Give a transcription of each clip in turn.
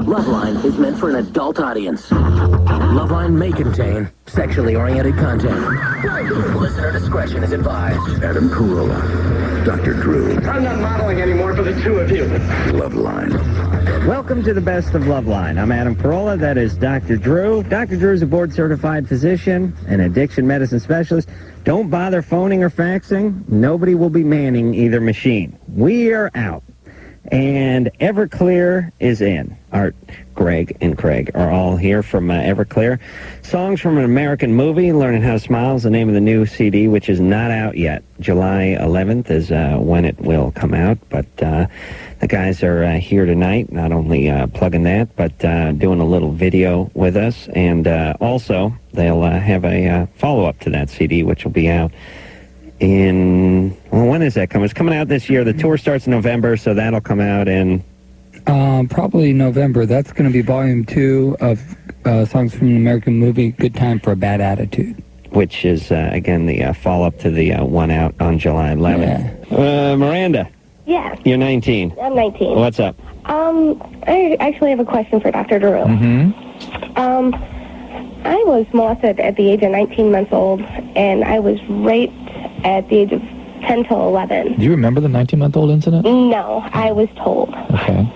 Loveline is meant for an adult audience. Loveline may contain sexually oriented content. Listener discretion is advised. Adam Carolla, Dr. Drew. I'm not modeling anymore for the two of you. Loveline. Welcome to the Best of Loveline. I'm Adam Carolla. That is Dr. Drew. Dr. Drew is a board-certified physician and addiction medicine specialist. Don't bother phoning or faxing. Nobody will be manning either machine. We are out. And Everclear is in. Greg and Craig are all here from Everclear. Songs from an American Movie, Learning How to Smile is the name of the new CD, which is not out yet. July 11th is when it will come out, but the guys are here tonight, not only plugging that, but doing a little video with us, and also they'll have a follow-up to that CD, which will be out in, well, when is that coming? It's coming out this year. The tour starts in November, so that'll come out in... probably November. That's going to be volume 2 of songs from an American Movie, Good Time for a Bad Attitude. Which is, again, the follow-up to the one out on July 11th. Yeah. Miranda. Yes. You're 19. I'm 19. What's up? I actually have a question for Dr. Drew. I was molested at the age of 19 months old, and I was raped at the age of 10 to 11. Do you remember the 19-month-old incident? No, I was told. Okay.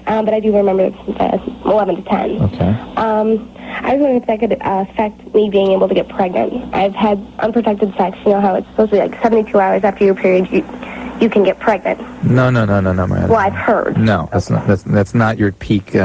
But I do remember 11 to 10. Okay. I was wondering if that could affect me being able to get pregnant. I've had unprotected sex. You know how it's supposed to be like 72 hours after your period, you can get pregnant. No, Miranda. Well, I've heard. No, that's not your peak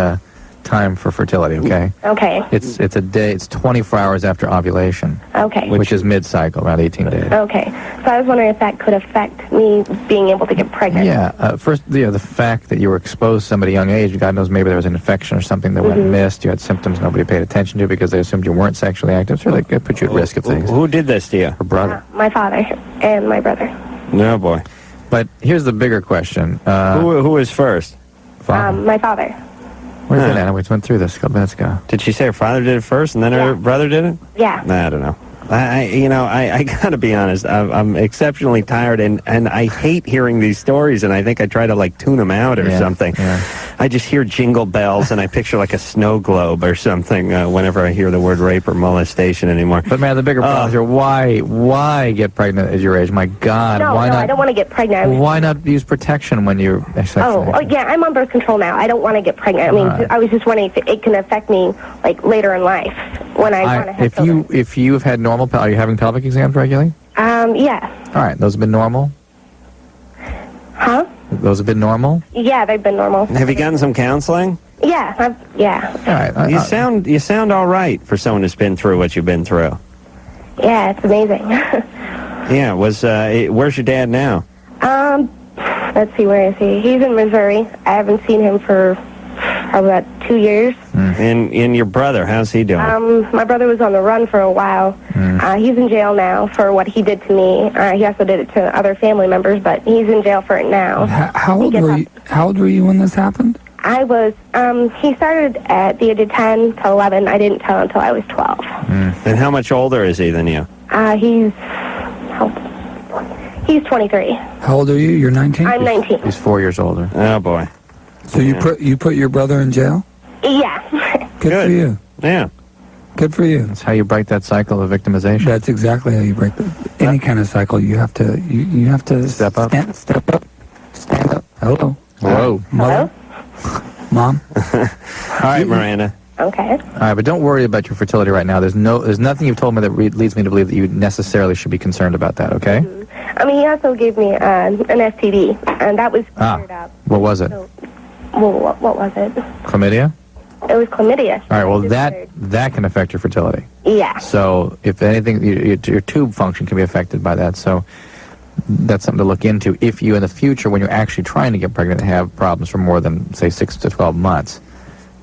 time for fertility, okay? Okay. It's a day, it's 24 hours after ovulation. Okay. Which is mid-cycle, around 18 days. Okay. So I was wondering if that could affect me being able to get pregnant. Yeah. First, the fact that you were exposed to somebody at a young age, God knows maybe there was an infection or something that went missed. You had symptoms nobody paid attention to because they assumed you weren't sexually active. So they put you at risk of things. Who did this to you? Her brother. My father and my brother. No, boy. But here's the bigger question. Who was first? Father. My father. Where's it at? We went through this a couple minutes ago. Did she say her father did it first and then her brother did it? Yeah. I don't know. I gotta be honest. I'm exceptionally tired, and I hate hearing these stories, and I think I try to like tune them out or something. Yeah. I just hear jingle bells, and I picture like a snow globe or something whenever I hear the word rape or molestation anymore. But man, the bigger problem is why get pregnant at your age? My God, why not? I don't want to get pregnant. Why not use protection when you're sexually active? Yeah, I'm on birth control now. I don't want to get pregnant. I mean, I was just wondering if it can affect me like later in life when I want to have children. If you've had normal, are you having pelvic exams regularly? Yeah. All right, those have been normal? Huh? Those have been normal? Yeah, they've been normal. Have you gotten some counseling? Yeah, All right. You sound all right for someone who's been through what you've been through. Yeah, it's amazing. Yeah, where's your dad now? Let's see, where is he? He's in Missouri. I haven't seen him for about 2 years. And your brother, how's he doing? My brother was on the run for a while. He's in jail now for what he did to me. He also did it to other family members, but he's in jail for it now. How old were you when this happened? I was, he started at the age of 10 to 11. I didn't tell until I was 12. And how much older is he than you? He's 23. How old are you? You're 19? I'm 19. He's 4 years older. Oh, boy. So you put your brother in jail? Yeah. Good for you. Yeah. Good for you. That's how you break that cycle of victimization. That's exactly how you break any kind of cycle. You have to you have to step up. Step up. Stand up. Hello. Whoa. Mother. Mom. All right, Miranda. Okay. All right, but don't worry about your fertility right now. There's nothing you've told me that leads me to believe that you necessarily should be concerned about that, okay? I mean, he also gave me an STD, and that was cleared up. What was it? So, what was it? Chlamydia? It was chlamydia. All right, well, that can affect your fertility. Yeah. So, if anything, your tube function can be affected by that. So, that's something to look into. If you, in the future, when you're actually trying to get pregnant, have problems for more than, say, 6 to 12 months,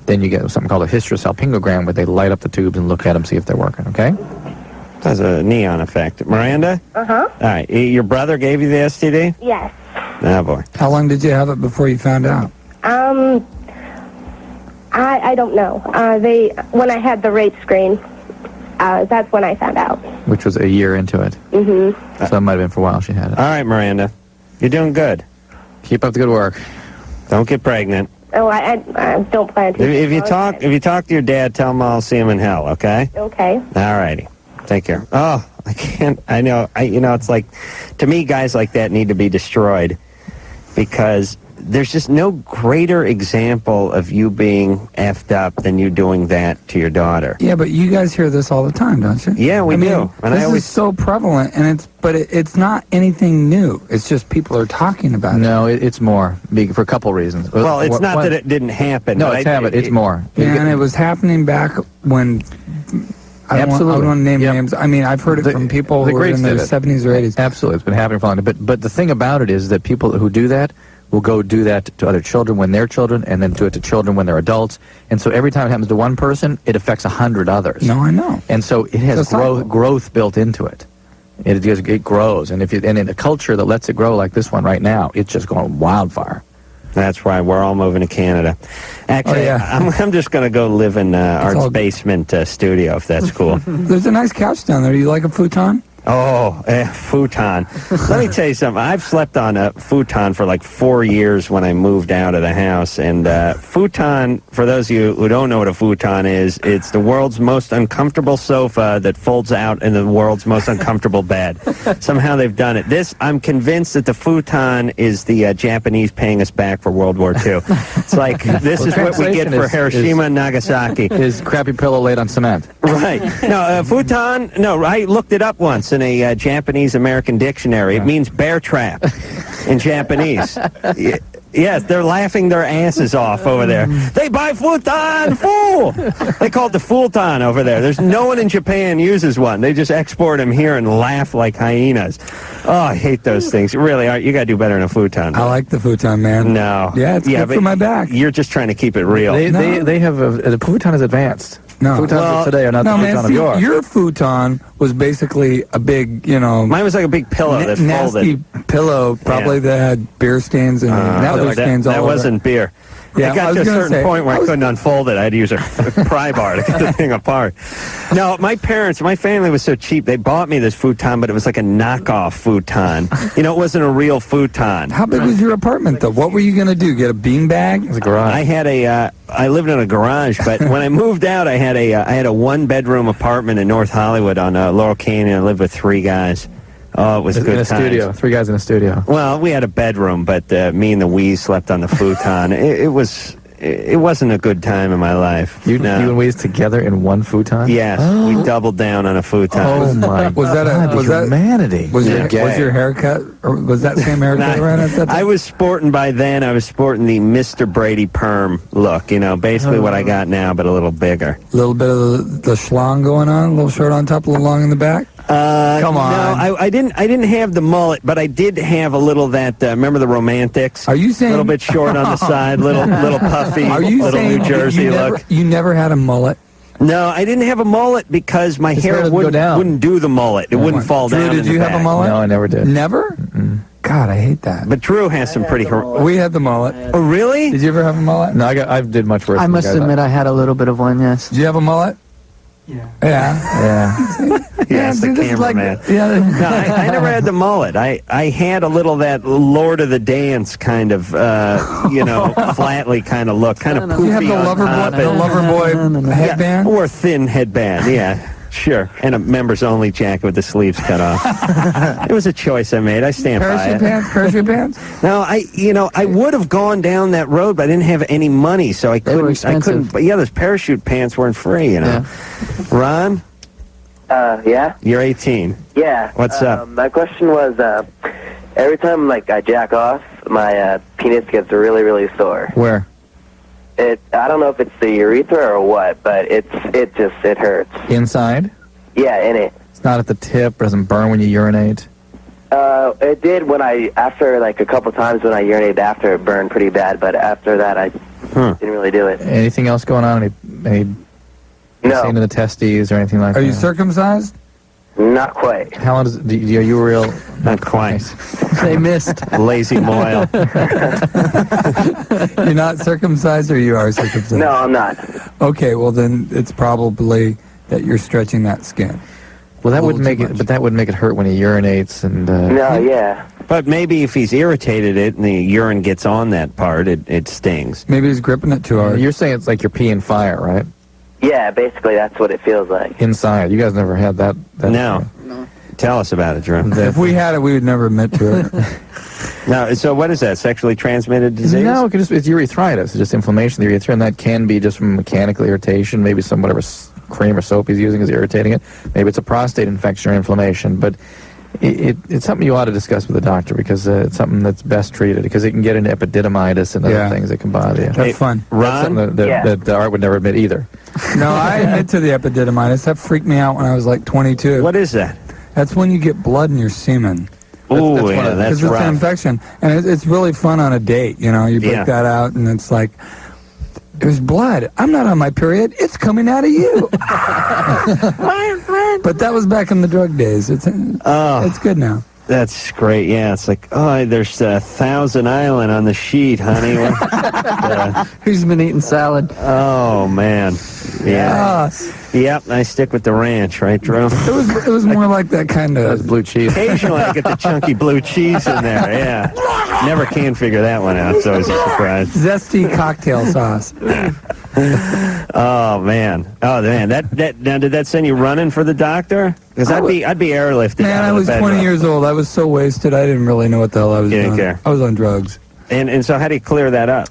then you get something called a hysterosalpingogram, where they light up the tubes and look at them, see if they're working, okay? Has a neon effect. Miranda? Uh-huh. All right, your brother gave you the STD? Yes. Oh, boy. How long did you have it before you found out? I don't know. When I had the rape screen, that's when I found out. Which was a year into it. Mm-hmm. So it might have been for a while she had it. All right, Miranda. You're doing good. Keep up the good work. Don't get pregnant. Oh, I don't plan to. If you talk to your dad, tell him I'll see him in hell, okay? Okay. All righty. Take care. Oh, I can't. I know. It's like, to me, guys like that need to be destroyed because there's just no greater example of you being effed up than you doing that to your daughter. Yeah, but you guys hear this all the time, don't you? Yeah, we do. And this is so prevalent, and it's not anything new. It's just people are talking about it. No, it's more for a couple reasons. Well, it's not that it didn't happen. No, it's happened. It's more. Yeah, and it was happening back when. I don't want to name names. I mean, I've heard it from people who were in their 70s or 80s. Absolutely, it's been happening for a long time. But the thing about it is that people who do that will go do that to other children when they're children, and then do it to children when they're adults. And so every time it happens to one person, it affects 100 others. No, I know. And so it has growth built into it. It grows, and in a culture that lets it grow like this one right now, it's just going wildfire. That's right. We're all moving to Canada. Actually, I'm just going to go live in Art's basement studio, if that's cool. There's a nice couch down there. Do you like a futon? Oh, futon. Let me tell you something. I've slept on a futon for like 4 years when I moved out of the house. And futon, for those of you who don't know what a futon is, it's the world's most uncomfortable sofa that folds out in the world's most uncomfortable bed. Somehow they've done it. I'm convinced that the futon is the Japanese paying us back for World War II. It's like, this is what we get for Hiroshima and Nagasaki. His crappy pillow laid on cement. Right. No, futon, no, I looked it up once in a Japanese-American dictionary. It means bear trap in Japanese. Yes, they're laughing their asses off over there. They buy futon, fool! They call it the futon over there. There's no one in Japan uses one. They just export them here and laugh like hyenas. Oh, I hate those things. Really, you got to do better than a futon. I like the futon, man. No. Yeah, it's good for my back. You're just trying to keep it real. They have the futon is advanced. No. Futons of today are not the futon of yours. Your futon was basically a big, Mine was like a big pillow that nasty folded. Pillow, probably that had beer stains and other stains all over. That wasn't beer. Yeah, I got to a certain point where I couldn't unfold it. I had to use a pry bar to get the thing apart. No, my family was so cheap. They bought me this futon, but it was like a knockoff futon. It wasn't a real futon. How big was your apartment, though? What were you going to do? Get a beanbag? It was a garage. I lived in a garage, but when I moved out, I had a one-bedroom apartment in North Hollywood on Laurel Canyon. I lived with 3 guys. Oh, it was good times. Studio. 3 guys in a studio. Well, we had a bedroom, but me and the Wheeze slept on the futon. It wasn't a good time in my life. You and Wheeze together in one futon? Yes, we doubled down on a futon. Oh my God! Was that humanity? Was your haircut? Or was that same haircut right at that time? I was sporting the Mr. Brady perm look. Basically what I got now, but a little bigger. A little bit of the schlong going on, a little short on top, a little long in the back. Come on. No, I didn't have the mullet, but I did have a little that. Remember the Romantics? Are you saying a little bit short on the side, little puffy, Are you little saying New Jersey look? You never had a mullet? No, I didn't have a mullet because my hair wouldn't do the mullet. It wouldn't fall Drew, down. Did you have a mullet? No, I never did. Never? Mm-mm. God, I hate that. But Drew has some pretty. We had the mullet. Oh, really? Did you ever have a mullet? No, I did much worse. I must admit, I had a little bit of one. Yes. Did you have a mullet? Yeah. Yes, the cameraman. No, I never had the mullet. I had a little that Lord of the Dance kind of, flatly kind of look, kind of poofy. You have the lover boy headband? Or thin headband, yeah. Sure, and a members-only jacket with the sleeves cut off. It was a choice I made. I stand by it. Parachute pants? No, I would have gone down that road, but I didn't have any money, so I couldn't. But yeah, those parachute pants weren't free, Yeah. Ron? Yeah? You're 18. Yeah. What's up? My question was, every time, I jack off, my penis gets really, really sore. Where? I don't know if it's the urethra or what, but it hurts. Inside? Yeah, in it. It's not at the tip, doesn't burn when you urinate? It did after a couple times when I urinated after, it burned pretty bad, but after that I didn't really do it. Anything else going on? Any no. in the testes or anything like that? Are you circumcised? Not quite. How long are you real? Not quite. They missed. Lazy moil. You're not circumcised or you are circumcised? No, I'm not. Okay, well then it's probably that you're stretching that skin. Well, that a would little make too it, much. but that would make it hurt when he urinates and. No, yeah. But maybe if he's irritated it and the urine gets on that part, it stings. Maybe he's gripping it too hard. You're saying it's like you're peeing fire, right? Yeah, basically that's what it feels like. Inside. You guys never had that. No. Tell us about it, Drew. If we had it, we would never admit to it. Now, so what is that? Sexually transmitted disease? No, it's urethritis. It's just inflammation of the urethra, and that can be just from mechanical irritation. Maybe some whatever cream or soap he's using is irritating it. Maybe it's a prostate infection or inflammation. But it's something you ought to discuss with the doctor because it's something that's best treated because it can get into epididymitis and other things that can bother you. That's fun. Ron? That Art would never admit either. No, I admit to the epididymitis. That freaked me out when I was like 22. What is that? That's when you get blood in your semen. Oh, yeah, that's Because it's rough. an infection. And it's really fun on a date, you know. You break that out, and it's like, there's blood. I'm not on my period. It's coming out of you. But that was back in the drug days. It's good now. That's great. Yeah, it's like, there's Thousand Island on the sheet, honey. Who's been eating salad? Oh, man. Yeah. Yep, I stick with the ranch, right, Drew? It was more like that kind of blue cheese. Occasionally I get the chunky blue cheese in there, yeah. Never can figure that one out, so it's a surprise. zesty cocktail sauce. Oh, man. Now, did that send you running for the doctor? Because I'd be airlifted. Man, out I of the was bedroom. 20 years old. I was so wasted. I didn't really know what the hell I was You doing. didn't care. I was on drugs. And so how do you clear that up?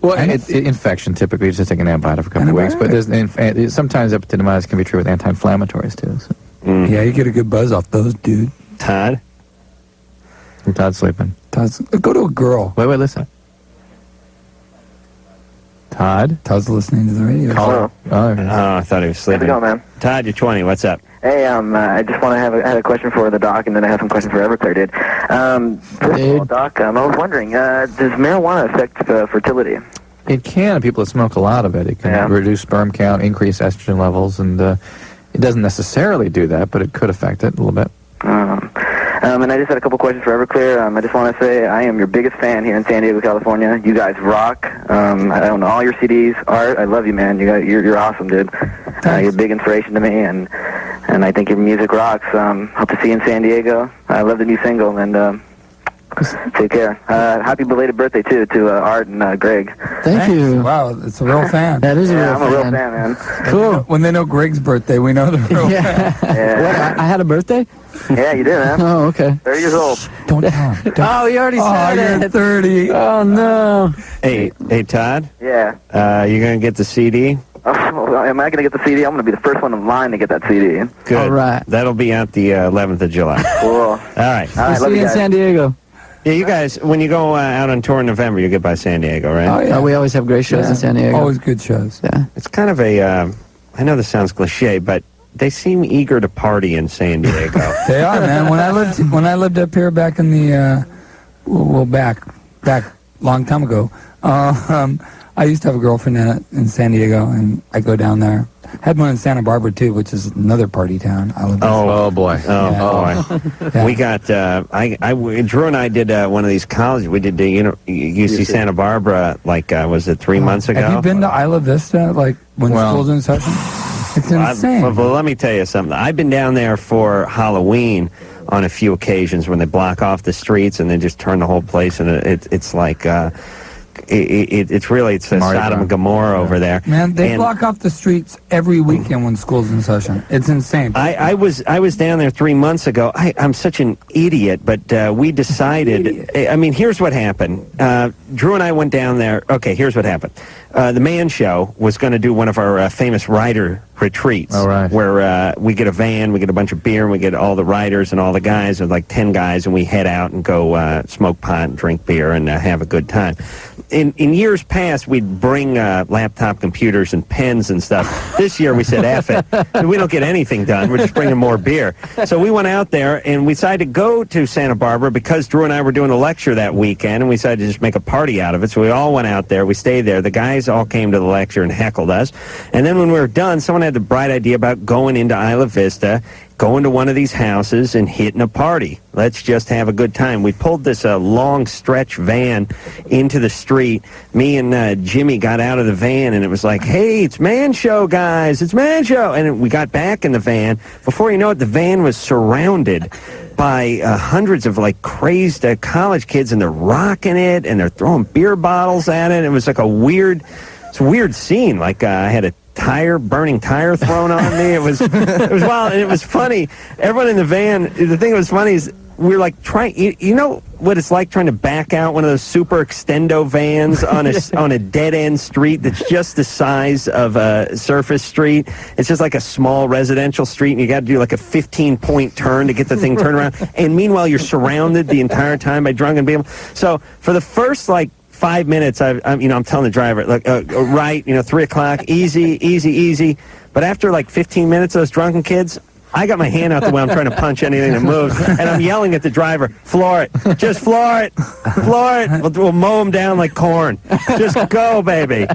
Well, infection typically you just take an antibiotic for a couple of weeks, but there's sometimes epididymitis can be treated with anti-inflammatories too. So. Yeah, you get a good buzz off those, dude. Todd? Todd's sleeping. Go to a girl. Wait, listen. Todd's listening to the radio. Call. Oh, I thought he was sleeping. How's it going, man? Todd, you're 20. What's up? Hey, I just want to had a question for the doc, and then I have some questions for Everclear, dude. First of all, doc, I was wondering, does marijuana affect fertility? It can. People that smoke a lot of it, it can reduce sperm count, increase estrogen levels, and it doesn't necessarily do that, but it could affect it a little bit. And I just had a couple questions for Everclear. I just want to say I am your biggest fan here in San Diego, California. You guys rock. I own all your CDs. Art, I love you, man. You're awesome, dude. You're a big inspiration to me, and I think your music rocks. Hope to see you in San Diego. I love the new single, and take care. Happy belated birthday, too, to Art and Greg. Thank you. Wow, it's a real fan. That is a real I'm fan. a real fan, man. Cool. When they know Greg's birthday, we know they're real fan. Yeah. I had a birthday? Yeah, you did, man. Oh, okay. 30 years old. Don't tell him. Oh, you already said you're it. 30. Oh, no. Hey, Todd? Yeah. You going to get the CD? Oh, am I going to get the CD? I'm going to be the first one in line to get that CD. Good. All right. That'll be out the 11th of July. Cool. All right. All right, See love you you in guys. San Diego. Yeah, you guys, when you go out on tour in November, you get by San Diego, right? Oh, yeah. We always have great shows in San Diego. Always good shows. Yeah. It's kind of a, I know this sounds cliche, but they seem eager to party in San Diego. They are, man. When I lived up here back in the, back long time ago, I used to have a girlfriend in San Diego, and I go down there. Had one in Santa Barbara too, which is another party town. I live Oh boy. boy. We got, Drew and I did one of these colleges. We did the UC Santa Barbara, was it 3 months ago? Have you been to Isla Vista, when school's in session? It's insane. Well, let me tell you something. I've been down there for Halloween on a few occasions when they block off the streets and they just turn the whole place, and it's like... It's a Sodom and Gomorrah over there. Man, they block off the streets every weekend when school's in session. It's insane. I was down there 3 months ago. I'm such an idiot, but we decided. I mean, here's what happened. Drew and I went down there. Okay, here's what happened. The Man Show was going to do one of our famous writer retreats, where we get a van, we get a bunch of beer, and we get all the writers and all the guys, there's like 10 guys, and we head out and go smoke pot and drink beer and have a good time. In years past, we'd bring laptop computers and pens and stuff. This year, we said, F it. We don't get anything done. We're just bringing more beer. So we went out there, and we decided to go to Santa Barbara because Drew and I were doing a lecture that weekend, and we decided to just make a party out of it. So we all went out there. We stayed there. The guys all came to the lecture and heckled us. And then when we were done, someone had the bright idea about going into Isla Vista, going to one of these houses and hitting a party. Let's just have a good time. We pulled this long stretch van into the street. Me and Jimmy got out of the van, and it was like, hey, it's Man Show, guys. It's Man Show. And we got back in the van. Before you know it, the van was surrounded by hundreds of like crazed college kids, and they're rocking it, and they're throwing beer bottles at it. It was like a weird scene. Like I had a burning tire thrown on me. It was wild, and it was funny. Everyone in the van, the thing that was funny is we were like trying, you know what it's like trying to back out one of those super extendo vans on a dead end street that's just the size of a surface street. It's just like a small residential street, and you got to do like a 15-point turn to get the thing turned around. And meanwhile, you're surrounded the entire time by drunken people. So for the first 5 minutes, I'm telling the driver, right, 3 o'clock, easy. But after 15 minutes, those drunken kids, I got my hand out the way. I'm trying to punch anything that moves, and I'm yelling at the driver, floor it, just floor it. We'll mow them down like corn. Just go, baby.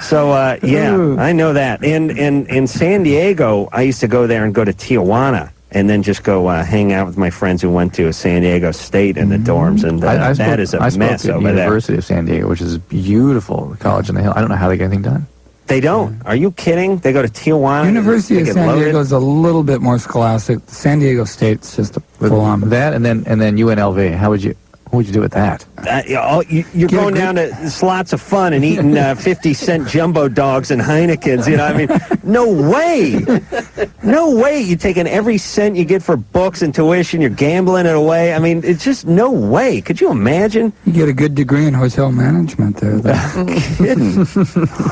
So, I know that. And in San Diego, I used to go there and go to Tijuana, and then just go hang out with my friends who went to San Diego State in the dorms, and that is a mess over there. University of San Diego, which is beautiful, college on the hill. I don't know how they get anything done. They don't. Are you kidding? They go to Tijuana. University of San Diego is a little bit more scholastic. San Diego State's just a full-on. That and then UNLV. What would you do with that? You're going down to slots of fun and eating 50-cent jumbo dogs and Heinekens. No way. No way. You're taking every cent you get for books and tuition. You're gambling it away. I mean, it's just no way. Could you imagine? You get a good degree in hotel management there. Kidding.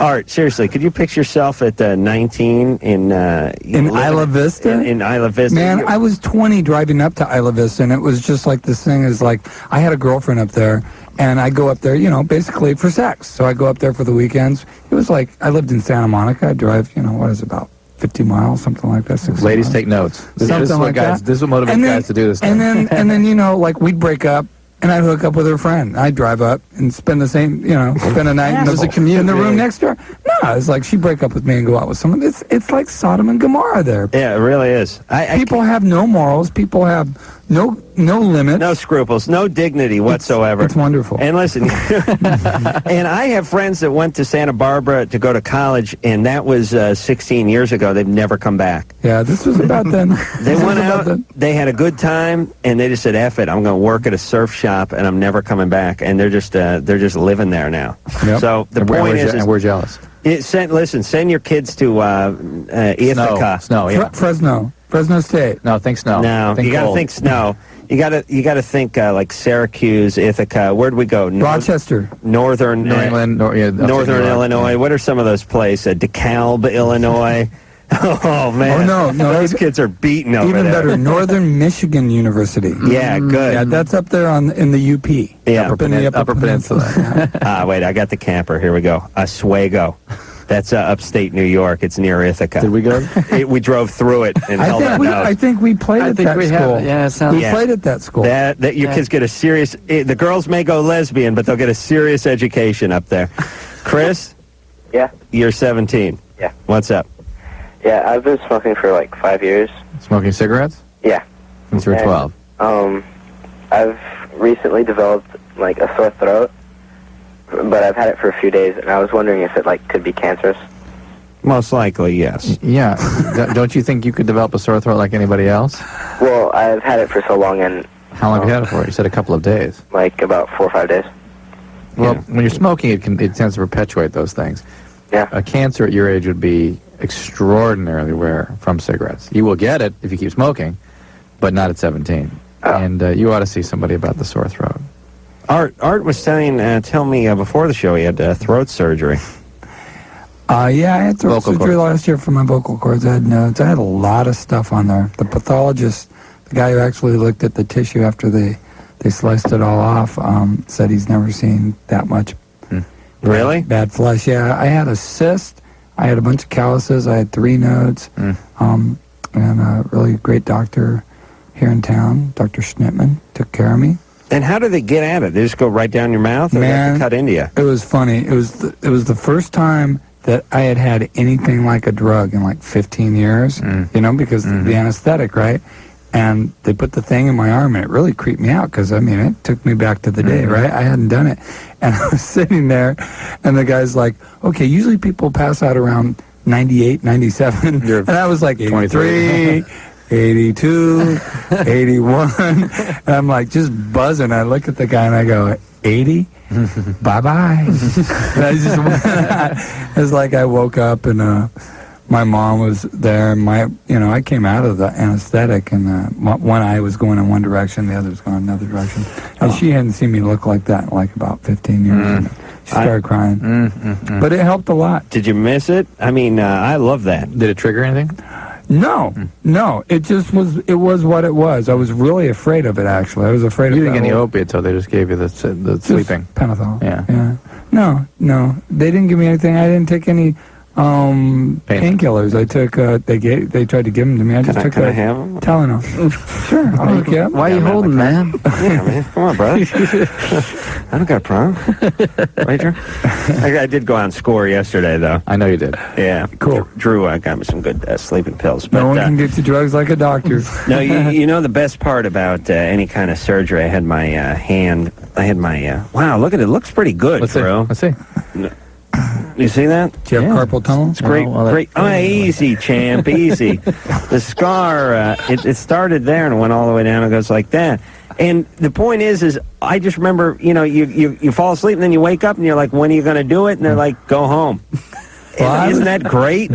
Art, seriously, could you picture yourself at 19 in Isla Vista? In Isla Vista. Man, I was 20 driving up to Isla Vista, and it was just like this thing is like, I had a girlfriend up there, and I go up there, basically for sex. So I go up there for the weekends. It was like, I lived in Santa Monica. I drive, about 50 miles, something like that. 60 Ladies, miles. take notes. This Something is what like guys. that. This is what motivates guys to do this. And then we'd break up, and I'd hook up with her friend. I'd drive up and spend the same, spend a night in the room next door. No, it's like she'd break up with me and go out with someone. It's like Sodom and Gomorrah there. Yeah, it really is. People have no morals. People have no limits. No scruples. No dignity whatsoever. It's wonderful. And listen, and I have friends that went to Santa Barbara to go to college, and that was 16 years ago. They've never come back. Yeah, this was about then. They went out, they had a good time, and they just said, F it, I'm going to work at a surf shop, and I'm never coming back. And they're just living there now. Yep. So the point is, and we're jealous. Send your kids to Ithaca. Snow, yeah. Fresno State. No, think snow. No, you got to think snow. You got to think like Syracuse, Ithaca. Where'd we go? Rochester, Northern New England, Northern Illinois. What are some of those places? DeKalb, Illinois. Oh man! Oh no! Those kids are beaten over even there. better, Northern Michigan University. Yeah, good. Yeah, that's up there in the UP. Yeah, up in the Upper Peninsula. Wait, I got the camper. Here we go. Oswego. That's upstate New York. It's near Ithaca. Did we go? We drove through it and held our nose. I think we played at that school. We played at that school. That your kids get a serious. The girls may go lesbian, but they'll get a serious education up there. Chris? Yeah? You're 17. Yeah. What's up? Yeah, I've been smoking for like 5 years. Smoking cigarettes? Yeah. Since you were 12? I've recently developed like a sore throat, but I've had it for a few days, and I was wondering if it could be cancerous. Most likely, yes. Yeah. Don't you think you could develop a sore throat like anybody else? Well, I've had it for so long, and... How long have you had it for? You said a couple of days. Like about 4 or 5 days. Well, when you're smoking, it tends to perpetuate those things. Yeah. A cancer at your age would be extraordinarily rare from cigarettes. You will get it if you keep smoking, but not at 17. Oh. And you ought to see somebody about the sore throat. Art was tell me before the show he had throat surgery. Yeah, I had throat surgery last year for my vocal cords. I had nodes. I had a lot of stuff on there. The pathologist, the guy who actually looked at the tissue after they sliced it all off, said he's never seen that much. Really? Bad flesh. Yeah, I had a cyst. I had a bunch of calluses. I had 3 nodes. And a really great doctor here in town, Dr. Schnittman, took care of me. And how do they get at it? They just go right down your mouth, or they have to cut into you? It was funny. It was the first time that I had had anything like a drug in like 15 years, you know, because of the anesthetic, right? And they put the thing in my arm, and it really creeped me out because, I mean, it took me back to the day, right? I hadn't done it. And I was sitting there, and the guy's like, okay, usually people pass out around 98, 97. And I was like 83, 82, 81. And I'm like just buzzing. I look at the guy, and I go, 80? Bye-bye. And I just, it's like I woke up, and my mom was there, and I came out of the anesthetic, and one eye was going in one direction, the other was going in another direction. And she hadn't seen me look like that in like about 15 years. And she started crying. But it helped a lot. Did you miss it? I mean, I love that. Did it trigger anything? No. It just was, it was what it was. I was really afraid of it, actually. I was afraid of it. You didn't get any opiates, so they just gave you the sleeping. Pentothal. Yeah. No. They didn't give me anything. I didn't take any painkillers. I took they tried to give them to me. I just took can I have them? Tylenol. Sure, I'll hook you up. Why are you holding, man? Yeah, man. Come on, brother. I don't got a problem. Right, Drew? I did go out and score yesterday, though. I know you did. Yeah. Cool. Drew got me some good sleeping pills. But, No one can get you drugs like a doctor. No, you know the best part about any kind of surgery, I had my wow, look at it. It looks pretty good, Let's Drew. see. You see that? Do you have carpal tunnel? It's great. Great. Oh, easy, champ, easy. The scar, it started there and went all the way down and goes like that. And the point is I just remember, you fall asleep and then you wake up and you're like, when are you going to do it? And they're like, go home. Well, isn't that great?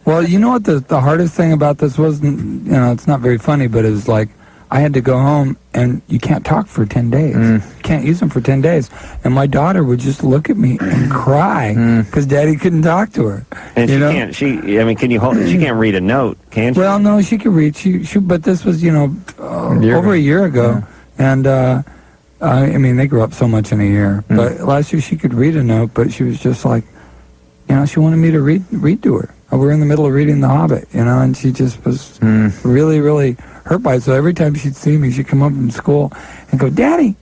Well, you know what the hardest thing about this wasn't, it's not very funny, but it was like, I had to go home, and you can't talk for 10 days. You can't use them for 10 days. And my daughter would just look at me and cry because Daddy couldn't talk to her. And she can't. Can you hold? She can't read a note, can she? Well, no, she could read. But this was, over a year ago, and I mean, they grew up so much in a year. But last year she could read a note, but she was just like, she wanted me to read to her. We were in the middle of reading The Hobbit, and she just was really, really hurt by it. So every time she'd see me, she'd come up from school and go, Daddy,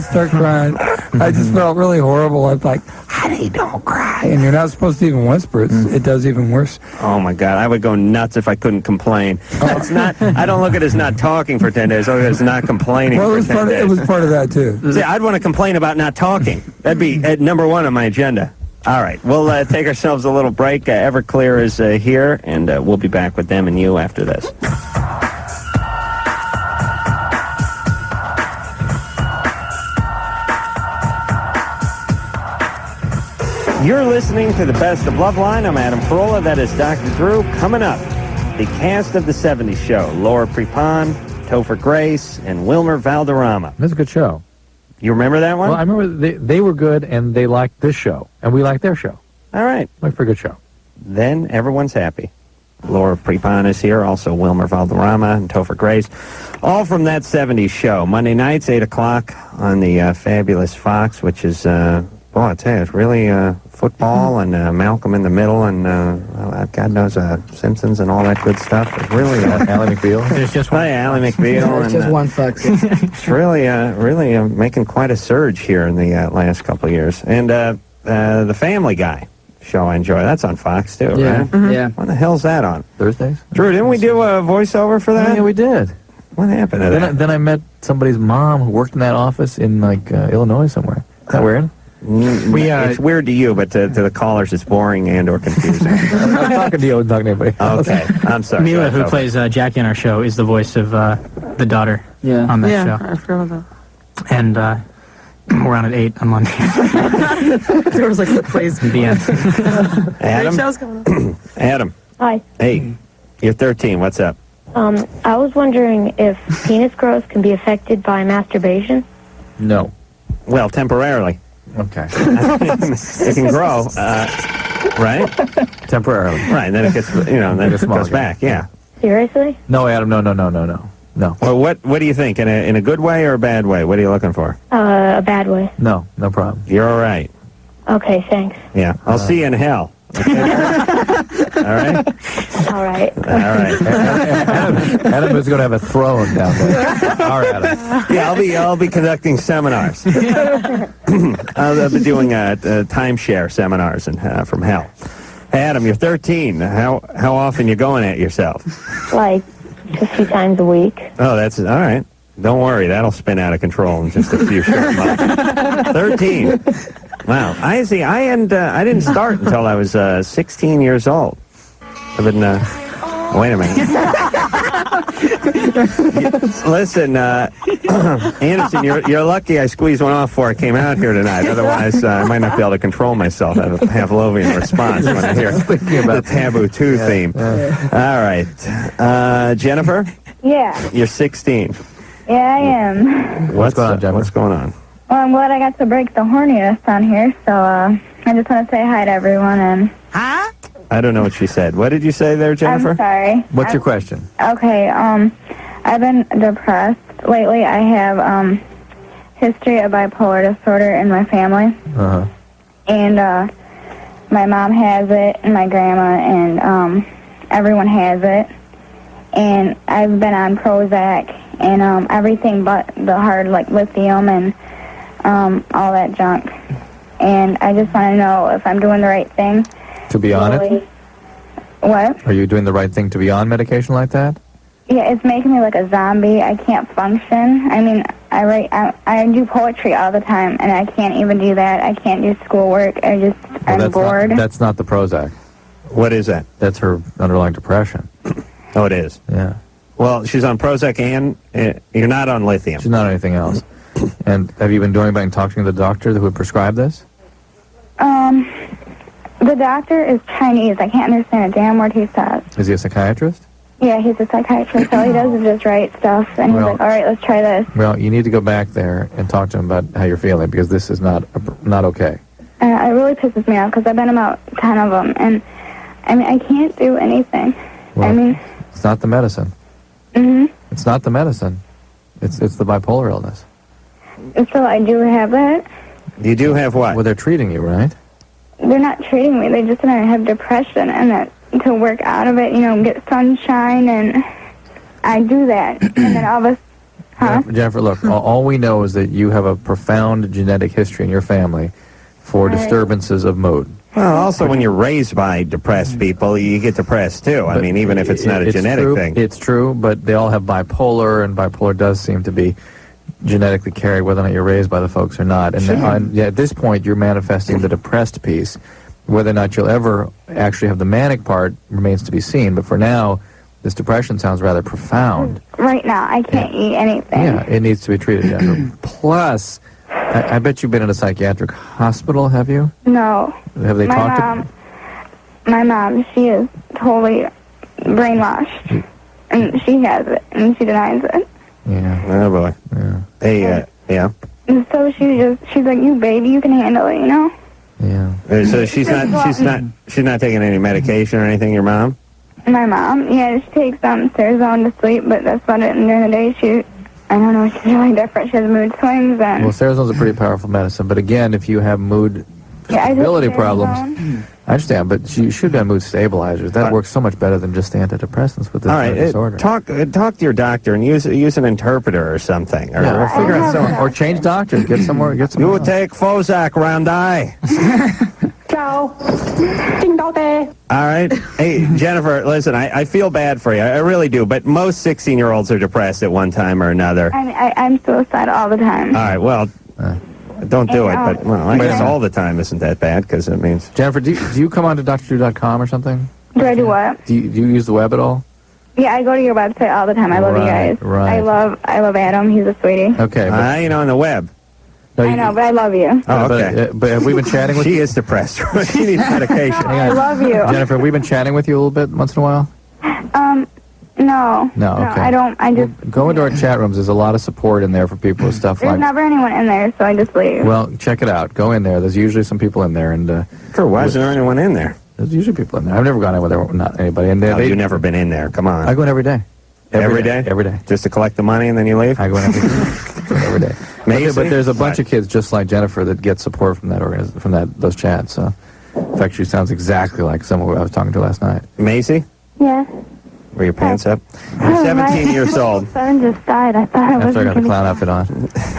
start crying. I just felt really horrible. I was like, honey, don't cry. And you're not supposed to even whisper. It does even worse. Oh, my God. I would go nuts if I couldn't complain. It's not. I don't look at it as not talking for 10 days. I look at it as not complaining for 10 days. It was part of that, too. See, I'd want to complain about not talking. That'd be at number one on my agenda. All right, we'll take ourselves a little break. Everclear is here, and we'll be back with them and you after this. You're listening to the Best of Loveline. I'm Adam Carolla. That is Dr. Drew. Coming up, the cast of the 70s show. Laura Prepon, Topher Grace, and Wilmer Valderrama. That's a good show. You remember that one? Well, I remember they were good, and they liked this show, and we liked their show. All right. Like for a good show. Then everyone's happy. Laura Prepon is here, also Wilmer Valderrama and Topher Grace, all from that 70s show. Monday nights, 8 o'clock on the fabulous Fox, which is, I tell you, it's really football and Malcolm in the Middle and God knows Simpsons and all that good stuff. It's really Ally McBeal. There's just one. Ally McBeal. There's just one Fox. It's really making quite a surge here in the last couple of years. And the Family Guy show I enjoy. That's on Fox too, Yeah. right? Yeah. When the hell's that on? Thursdays? Drew, didn't we do a voiceover for that? Yeah, we did. What happened to that? Then I met somebody's mom who worked in that office in Illinois somewhere. Is that weird? It's weird to you, but to the callers, it's boring and or confusing. I'm not talking to you. I'm talking to anybody else. Okay, I'm sorry. Mila, who plays Jackie on our show, is the voice of the daughter on that show. I forgot about that. And we're on at 8 on Monday. There was like the plays. The end. Adam? Adam. Hi. Hey, you're 13. What's up? I was wondering if penis growth can be affected by masturbation. No. Well, temporarily. Okay. It can grow, right? Temporarily. Right, and then it gets, then it goes back, yeah. Seriously? No, Adam, no. Well, what do you think? In a good way or a bad way? What are you looking for? A bad way. No problem. You're all right. Okay, thanks. Yeah, I'll see you in hell. Okay? All right? All right. All right. Adam is going to have a throne down there. All right, Adam. Yeah, I'll be conducting seminars. I've been doing timeshare seminars from hell. Hey, Adam, you're 13. How often you going at yourself? Like, just a few times a week. Oh, that's all right. Don't worry, that'll spin out of control in just a few short months. 13. Wow. I see. I didn't start until I was 16 years old. I've been. Wait a minute. Listen, Anderson, you're lucky I squeezed one off before I came out here tonight. Otherwise, I might not be able to control myself. I have a Pavlovian response when I hear the Taboo 2 theme. All right. Jennifer? Yeah. You're 16. Yeah, I am. What's going on, Jennifer? What's going on? Well, I'm glad I got to break the horniness on here, so I just want to say hi to everyone and... Huh? I don't know what she said. What did you say there, Jennifer? I'm sorry. What's your question? Okay, I've been depressed. Lately, I have, history of bipolar disorder in my family. Uh-huh. And, my mom has it, and my grandma, and, everyone has it. And I've been on Prozac and, everything but the hard, like, lithium and, all that junk. And I just want to know if I'm doing the right thing. To be on it? What? Are you doing the right thing to be on medication like that? Yeah, it's making me like a zombie. I can't function. I mean, I do poetry all the time, and I can't even do that. I can't do schoolwork. I'm bored. That's not the Prozac. What is that? That's her underlying depression. Oh, it is? Yeah. Well, she's on Prozac and you're not on lithium. She's not on anything else. And have you been doing anything talking to the doctor who would prescribe this? The doctor is Chinese. I can't understand a damn word he says. Is he a psychiatrist? Yeah, he's a psychiatrist. All he does is just write stuff, and he's like, all right, let's try this. Well, you need to go back there and talk to him about how you're feeling, because this is not okay. It really pisses me off, because I've been about 10 of them, and, I mean, I can't do anything. Well, it's not the medicine. Mm-hmm. It's not the medicine. It's the bipolar illness. So I do have that. You do have what? Well, they're treating you, right? They're not treating me. They just said I have depression, and that to work out of it, get sunshine, and I do that. And then all of a Jennifer, look, all we know is that you have a profound genetic history in your family for disturbances of mood. Well, also when you're raised by depressed people, you get depressed too. I mean, even if it's not a genetic thing. It's true, but they all have bipolar, and bipolar does seem to be genetically carried, whether or not you're raised by the folks or not. And at this point, you're manifesting the depressed piece. Whether or not you'll ever actually have the manic part remains to be seen. But for now, this depression sounds rather profound. Right now, I can't eat anything. Yeah, it needs to be treated, Jennifer. Plus, I bet you've been in a psychiatric hospital, have you? No. Have they talked to... My mom, she is totally brainwashed. And she has it, and she denies it. Yeah. Oh, boy. Yeah. Hey, yeah. And so she's like, you baby, you can handle it, Yeah. So she's not taking any medication or anything, your mom? My mom, yeah, she takes Serotonin to sleep, but that's about it. And during the day, I don't know, she's really different. She has mood swings. And Well, Serotonin's a pretty powerful medicine, but again, if you have mood stability problems, I understand, but you should be on mood stabilizers. That works so much better than just the antidepressants with this disorder. Talk to your doctor and use an interpreter or something, or figure out something. Or change doctors. Get somewhere. You take Prozac, round eye. Ciao. Ding dong day. All right. Hey, Jennifer, listen, I feel bad for you. I really do. But most 16-year-olds are depressed at one time or another. I'm suicidal all the time. All right, well, don't do it. But, I guess all the time isn't that bad, because it means... Jennifer, do you come on to drdrew.com or something? Do I do what? Do you use the web at all? Yeah, I go to your website all the time. I love you guys. Right. I love Adam. He's a sweetie. Okay. On the web. No, I know, but I love you. Oh, okay. But have we been chatting with you? She is depressed. She needs medication. I love you. Jennifer, have we been chatting with you a little bit once in a while? No. No, okay. I don't. I just... Go into our chat rooms. There's a lot of support in there for people with stuff There's like... never anyone in there, so I just leave. Well, check it out. Go in there. There's usually some people in there, and... Why isn't there anyone in there? There's usually people in there. I've never gone in with not anybody. And You've never been in there. Come on. I go in every day. Every day? Every day. Just to collect the money and then you leave? I go in every day. But there's a bunch of kids just like Jennifer that get support from those chats. So, in fact, she sounds exactly like someone I was talking to last night. Macy? Yeah. Were your pants up? You're 17 years old. My son just died. I thought I After I wasn't got the going clown to. outfit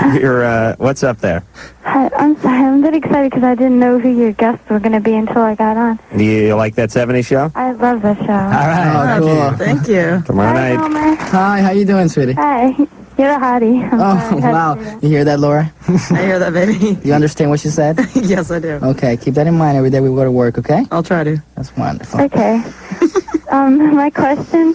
on. You're, what's up there? I'm sorry. I'm a bit excited because I didn't know who your guests were going to be until I got on. Do you like that 70s show? I love the show. All right. Oh, cool. Thank you. Tomorrow Hi, night. Homer. Hi, how you doing, sweetie? Hi. You're a hottie. I'm Oh, sorry I had wow. to do that. You hear that, Laura? I hear that, baby. You understand what she said? Yes, I do. Okay, keep that in mind every day we go to work, okay? I'll try to. That's wonderful. Okay. My question.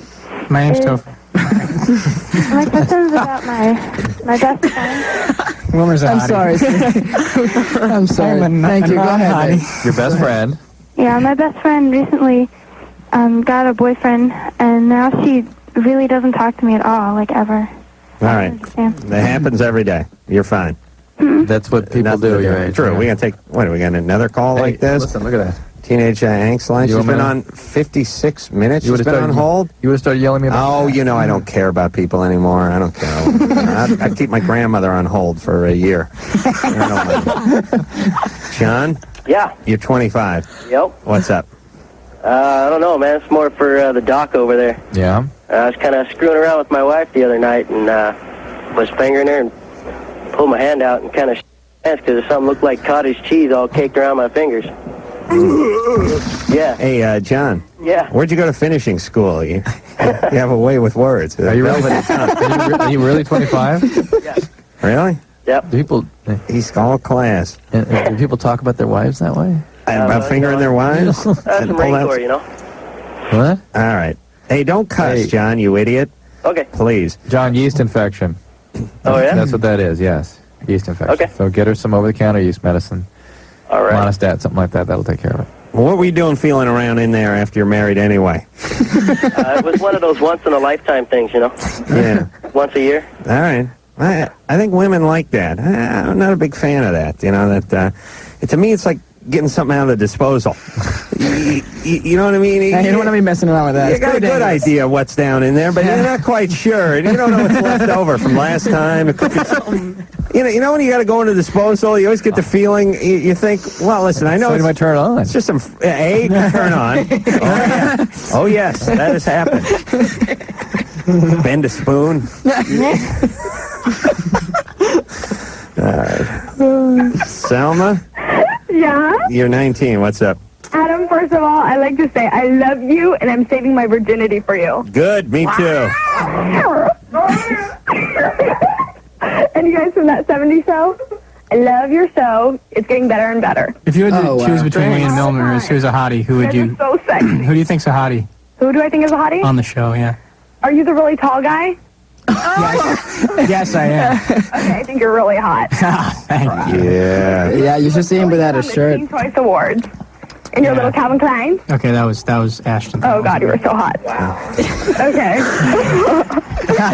My name's Is- Topher. My question is about my best friend. Wilmer's a I'm hottie. sorry. I'm sorry. Thank you. Go ahead, babe. Your best friend. Yeah, my best friend recently got a boyfriend, and now she really doesn't talk to me at all, like ever. All right. Yeah. That happens every day. You're fine. That's what people Nothing do. to Your age. True. Yeah. We got to take, what, are we got another call Hey, like this? Listen, look at that. Teenage angst line. You She's want me been to- on 56 minutes. You She's would've been started- on hold. You would have started yelling at me about Oh, you know I don't care about people anymore. I don't care. I keep my grandmother on hold for a year. John, Yeah. you're 25. Yep. What's up? I don't know, man. It's more for the doc over there. Yeah. I was kind of screwing around with my wife the other night and was fingering her and pulled my hand out and kind of because something looked like cottage cheese all caked around my fingers. Yeah. Hey, John. Yeah. Where'd you go to finishing school? You have a way with words. Are you really 25? Yeah. Really? Yep. Do people? He's all class. Do people talk about their wives that way? About fingering their wives? That's And some pull Marine out- Corps, you know. What? All right. Hey, don't cuss, Hey. John, you idiot. Okay. Please. John, yeast infection. Oh, yeah? That's what that is, yes. Yeast infection. Okay. So get her some over-the-counter yeast medicine. All right. Monostat, something like that. That'll take care of it. What were you doing feeling around in there after you're married anyway? It was one of those once-in-a-lifetime things, you know. Yeah. Once a year. All right. I think women like that. I'm not a big fan of that. You know, that to me it's like getting something out of the disposal. You know what I mean? Hey, you don't want to be messing around with that. You It's got a pretty good dangerous. idea what's down in there, but you're not quite sure. You don't know what's left over from last time. You know when you got to go into disposal, you always get the feeling. You think, well, listen, I know Somebody might turn it on. it's just some egg turn on. Oh yes, that has happened. Bend a spoon. Selma, Yeah? you're 19. What's up? Adam, first of all, I'd like to say I love you, and I'm saving my virginity for you. Good, me too. And you guys from that 70s show? I love your show. It's getting better and better. If you had to Oh, wow. choose between me and Milner, who's a hottie, who would You you? guys are so sexy. Who do you think's a hottie Who do I think is a hottie? on the show? Yeah. Are you the really tall guy? Yes, I am. Okay, I think you're really hot. Thank you. Yeah. Yeah, you should see him without a On the shirt. Teen Choice Awards. And your Yeah. little Calvin Klein? Okay, that was Ashton. Oh, God, you were so hot. Okay.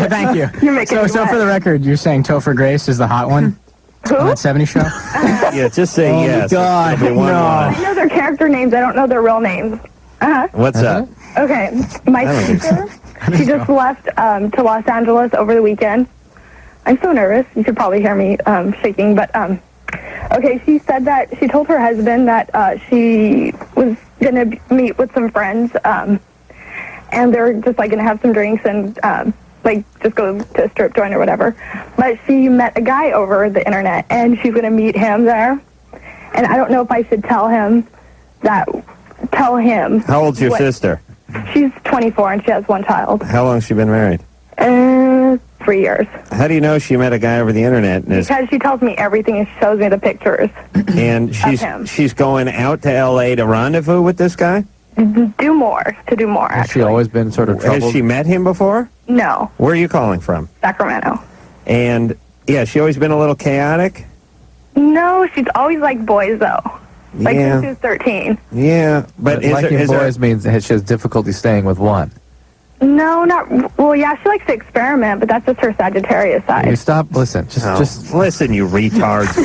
Thank you. You're making me So wet. for the record, you're saying Topher Grace is the hot one Who? on that 70s show? Yeah, just say Oh, yes. God, It'll be one no. line. I know their character names. I don't know their real names. Uh-huh. What's up? Okay. My I don't think sister, she just left to Los Angeles over the weekend. I'm so nervous. You could probably hear me shaking, but okay. She said that she told her husband that she was gonna meet with some friends, and they're just like gonna have some drinks and like just go to a strip joint or whatever. But she met a guy over the internet, and she's gonna meet him there. And I don't know if I should tell him that. Tell him. How old's your what- sister? She's 24 and she has one child. How long has she been married? 3 years. How do you know she met a guy over the internet and Because she tells me everything and shows me the pictures. and him. she's going out to L.A. to rendezvous with this guy? To do more, Has actually. she always been sort of troubled? Has she met him before? No, Where are you calling from? Sacramento. And yeah, she always been a little chaotic. No, she's always liked boys, though. Like Yeah. since she was 13. Yeah, but is liking there, boys means that she has difficulty staying with one. No, not... Well, yeah, she likes to experiment, but that's just her Sagittarius You side. stop. Listen. Just listen, you retards.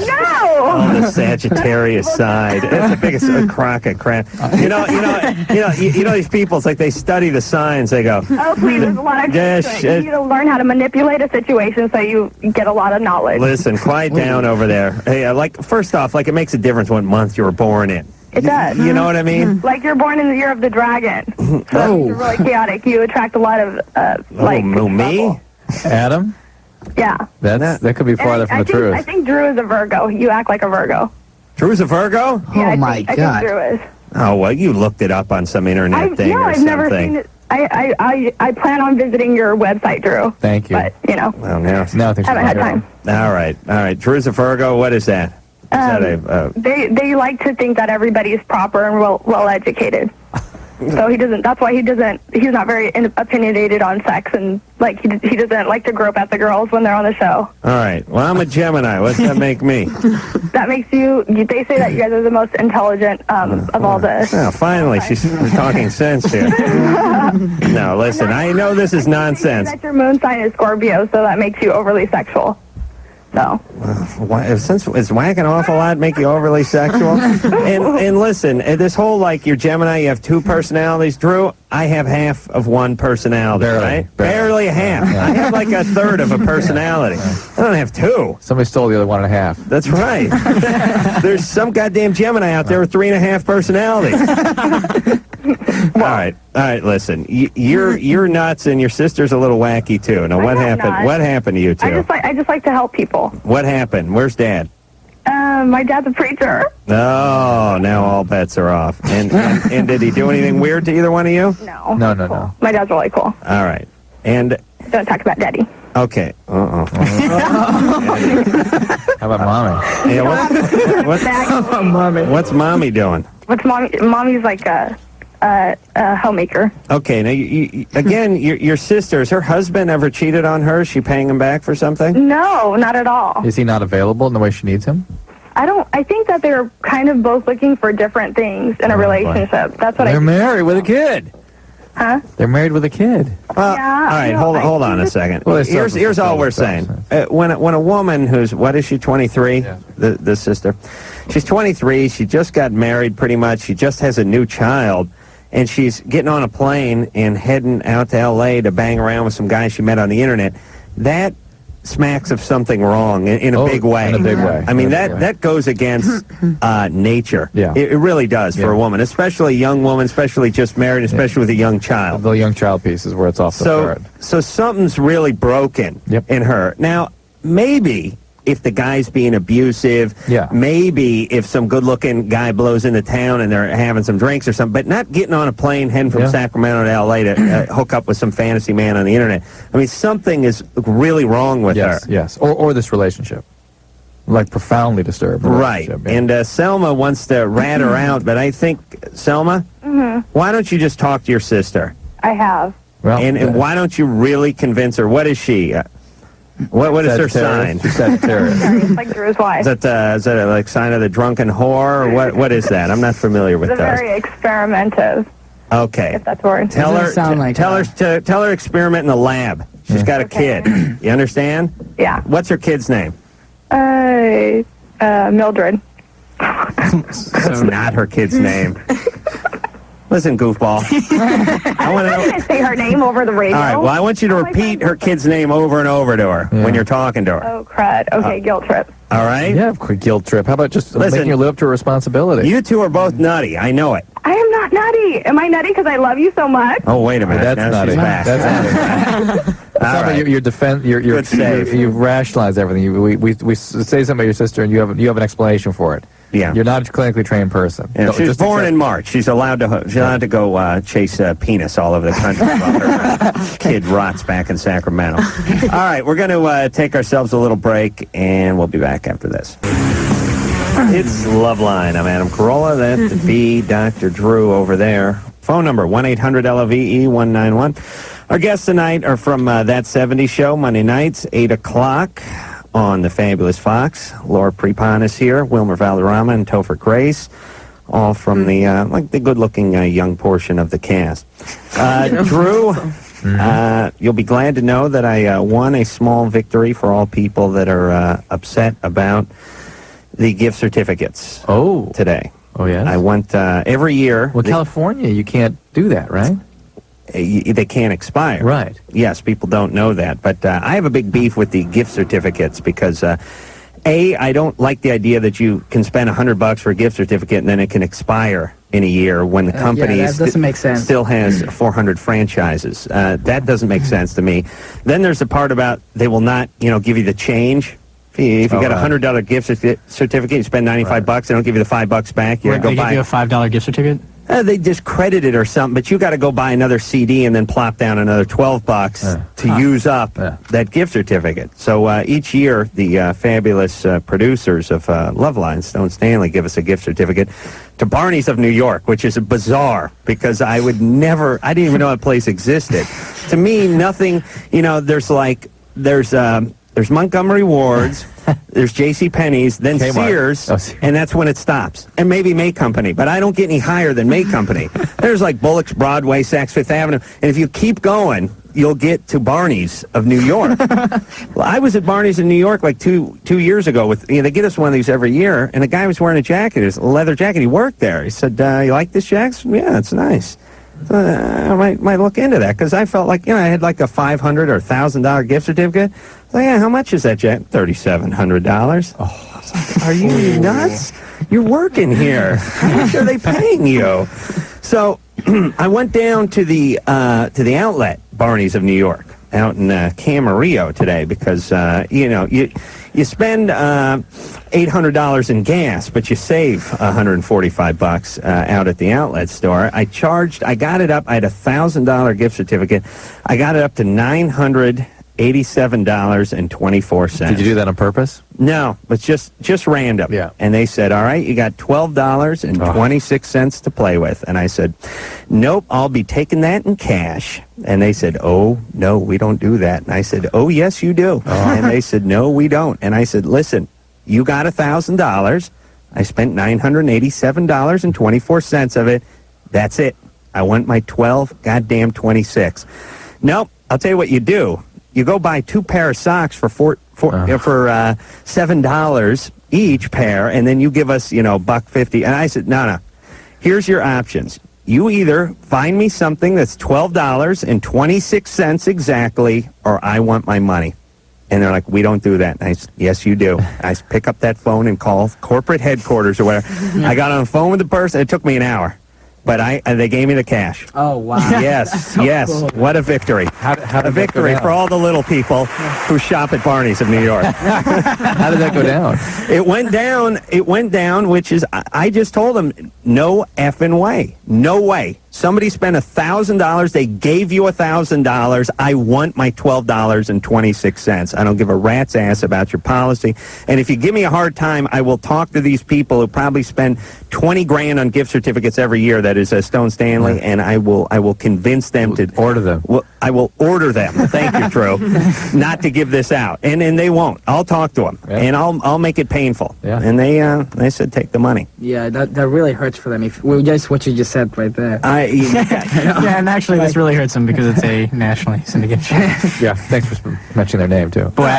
No! On the Sagittarius side, that's the biggest crock of crap. You know these people. It's like they study the signs. They go, Oh, please, there's a lot of Yeah, tricks to it. shit. You need to learn how to manipulate a situation so you get a lot of knowledge. listen, quiet down over there. Hey, first off, it makes a difference what month you were born in. It does. You know what I mean? Like you're born in the year of the dragon. So that means you're really chaotic. You attract a lot of, me? Adam? Yeah. That could be farther from the truth. I think Drew is a Virgo. You act like a Virgo. Drew's a Virgo? Yeah, I think Drew is. Oh, well, you looked it up on some internet thing or I've something. never seen it. I plan on visiting your website, Drew. Thank you. But, you know. Well, now I haven't had time. All right. Drew's a Virgo. What is that? They like to think that everybody is proper and well educated. So he doesn't. That's why he's not very opinionated on sex, and like he doesn't like to grope at the girls when they're on the show. All right. Well, I'm a Gemini. What's that make me? That makes you. They say that you guys are the most intelligent of all the. Oh, finally, she's talking sense here. No, listen. I know this is nonsense. That your moon sign is Scorpio, so that makes you overly sexual. So. Since it's whacking an awful lot, make you overly sexual. and listen, this whole you're Gemini, you have two personalities. Drew, I have half of one personality, right? Barely half. Yeah. I have like a third of a personality. I don't have two. Somebody stole the other 1.5. That's right. There's some goddamn Gemini out there with 3.5 personalities. All right, listen. You're nuts, and your sister's a little wacky too. Now, what happened? Not. What happened to you two? I just like to help people. What happened? Where's Dad? My dad's a preacher. Oh, now all bets are off. And did he do anything weird to either one of you? No. No. My dad's really cool. All right, and Don't talk about Daddy. okay. How about Mommy? Yeah, what's Mommy doing? What's mommy? Mommy's like a homemaker. Okay, now you again, your sister, has her husband ever cheated on her? Is she paying him back for something? No, not at all. Is he not available in the way she needs him? I think that they're kind of both looking for different things in a relationship. That's what They're married with a kid. Huh? They're married with a kid. Yeah. All right, hold on a second. Well, here's all we're saying. When a woman who's, what is she, 23? Yeah. The sister. She's 23. She just got married pretty much. She just has a new child. And she's getting on a plane and heading out to L.A. to bang around with some guys she met on the internet. That smacks of something wrong in a big way. In a big way. I mean, that goes against nature. Yeah. It really does for a woman, especially a young woman, especially just married, especially with a young child. The young child piece is where it's off the chart. So something's really broken in her. Now, maybe if the guy's being abusive, maybe if some good-looking guy blows into town and they're having some drinks or something, but not getting on a plane heading from Sacramento to L.A. to hook up with some fantasy man on the internet. I mean, something is really wrong with her. Yes, or this relationship. Like profoundly disturbed. Right. And Selma wants to rat her out, but I think, Selma, why don't you just talk to your sister? I have. Well, and why don't you really convince her? What is she? What is her sign? She's Sagittarius. It's like Drew's wife. Is that a like sign of the drunken whore, or what is that? I'm not familiar with It's those. very experimentative. Okay. If that's a word. Tell her experiment in the lab. She's got a kid. You understand? Yeah. What's her kid's name? Mildred. That's not her kid's name. Listen, goofball. I didn't say her name over the radio. All right, well, I want you to repeat her kid's name over and over to her when you're talking to her. Oh, crud. Okay, guilt trip. All right? Yeah, quick guilt trip. How about just making you live up to a responsibility? You two are both nutty. I know it. I am not nutty. Am I nutty because I love you so much? Oh, wait a minute. That's Now nutty. she's back. All right. Your defense. Good save. You've rationalized everything. We say something about your sister, and you have an explanation for it. Yeah. You're not a clinically trained person. Yeah, she was born in March. She's allowed to go chase penis all over the country while her kid rots back in Sacramento. All right, we're going to take ourselves a little break, and we'll be back after this. It's Loveline. I'm Adam Carolla. That would be Dr. Drew over there. Phone number, 1-800-LOVE-191. Our guests tonight are from That 70s Show, Monday nights, 8 o'clock. On the Fabulous Fox. Laura Prepon is here, Wilmer Valderrama, and Topher Grace, all from the the good-looking young portion of the cast. Drew, you'll be glad to know that I won a small victory for all people that are upset about the gift certificates. Today. Oh yeah. I went every year. Well, California, you can't do that, right? They can't expire. Right. Yes, people don't know that. But I have a big beef with the gift certificates because I don't like the idea that you can spend $100 for a gift certificate and then it can expire in a year when the company that doesn't make sense. still has 400 franchises. That doesn't make sense to me. Then there's the part about they will not, give you the change. If you got a $100 gift certificate, you spend $95, they don't give you the $5 back. You They give you a $5 gift certificate? They just credit it or something, but you got to go buy another CD and then plop down another $12 to use up that gift certificate. So each year, the fabulous producers of Loveline, Stone Stanley, give us a gift certificate to Barney's of New York, which is bizarre because I didn't even know that place existed. To me, nothing, there's Montgomery Ward's, there's J.C. Penney's, then Kmart. Sears, and that's when it stops. And maybe May Company, but I don't get any higher than May Company. There's like Bullock's, Broadway, Saks Fifth Avenue, and if you keep going, you'll get to Barney's of New York. Well, I was at Barney's in New York like two years ago. They get us one of these every year, and a guy was wearing a leather jacket. He worked there. He said, "You like this, Jax?" "Yeah, it's nice." I might look into that because I felt like I had like a $500 or $1,000 gift certificate. So yeah, how much is that, Jack? $3,700. Oh, are you nuts? You're working here. How much are they paying you? So I went down to the outlet Barney's of New York out in Camarillo today because you spend $800 in gas, but you save $145 out at the outlet store. I got it up. I had a $1,000 gift certificate. I got it up to $987.24. Did you do that on purpose? No, but just random. Yeah. And they said, "All right, you got $12.26 to play with." And I said, "Nope, I'll be taking that in cash." And they said, "Oh, no, we don't do that." And I said, "Oh, yes, you do." And they said, "No, we don't." And I said, "Listen, you got $1,000. I spent $987.24 of it. That's it. I want my 26. Nope, I'll tell you what you do. You go buy 2 pair of socks for $7 each pair, and then you give us, $1.50. And I said, no. Here's your options. You either find me something that's $12.26 exactly, or I want my money. And they're like, "We don't do that." And I said, "Yes, you do." I pick up that phone and call corporate headquarters or whatever. I got on the phone with the person. It took me an hour. But they gave me the cash. Oh, wow. Yes, yes. Cool. What a victory. A victory for all the little people who shop at Barney's of New York. How did that go down? It went down, which is, I just told them, no effing way. No way. Somebody spent $1,000. They gave you $1,000. I want my $12.26. I don't give a rat's ass about your policy. And if you give me a hard time, I will talk to these people who probably spend $20,000 on gift certificates every year. That is Stone Stanley, and I will convince them to order them. Well, I will order them. Thank you, Drew. Not to give this out, and they won't. I'll talk to them, and I'll make it painful. Yeah. And they said take the money. Yeah, that really hurts for them. Just what you just said right there. Yeah, and actually, this really hurts them because it's a nationally syndicated show. Yeah, thanks for mentioning their name too. Boy,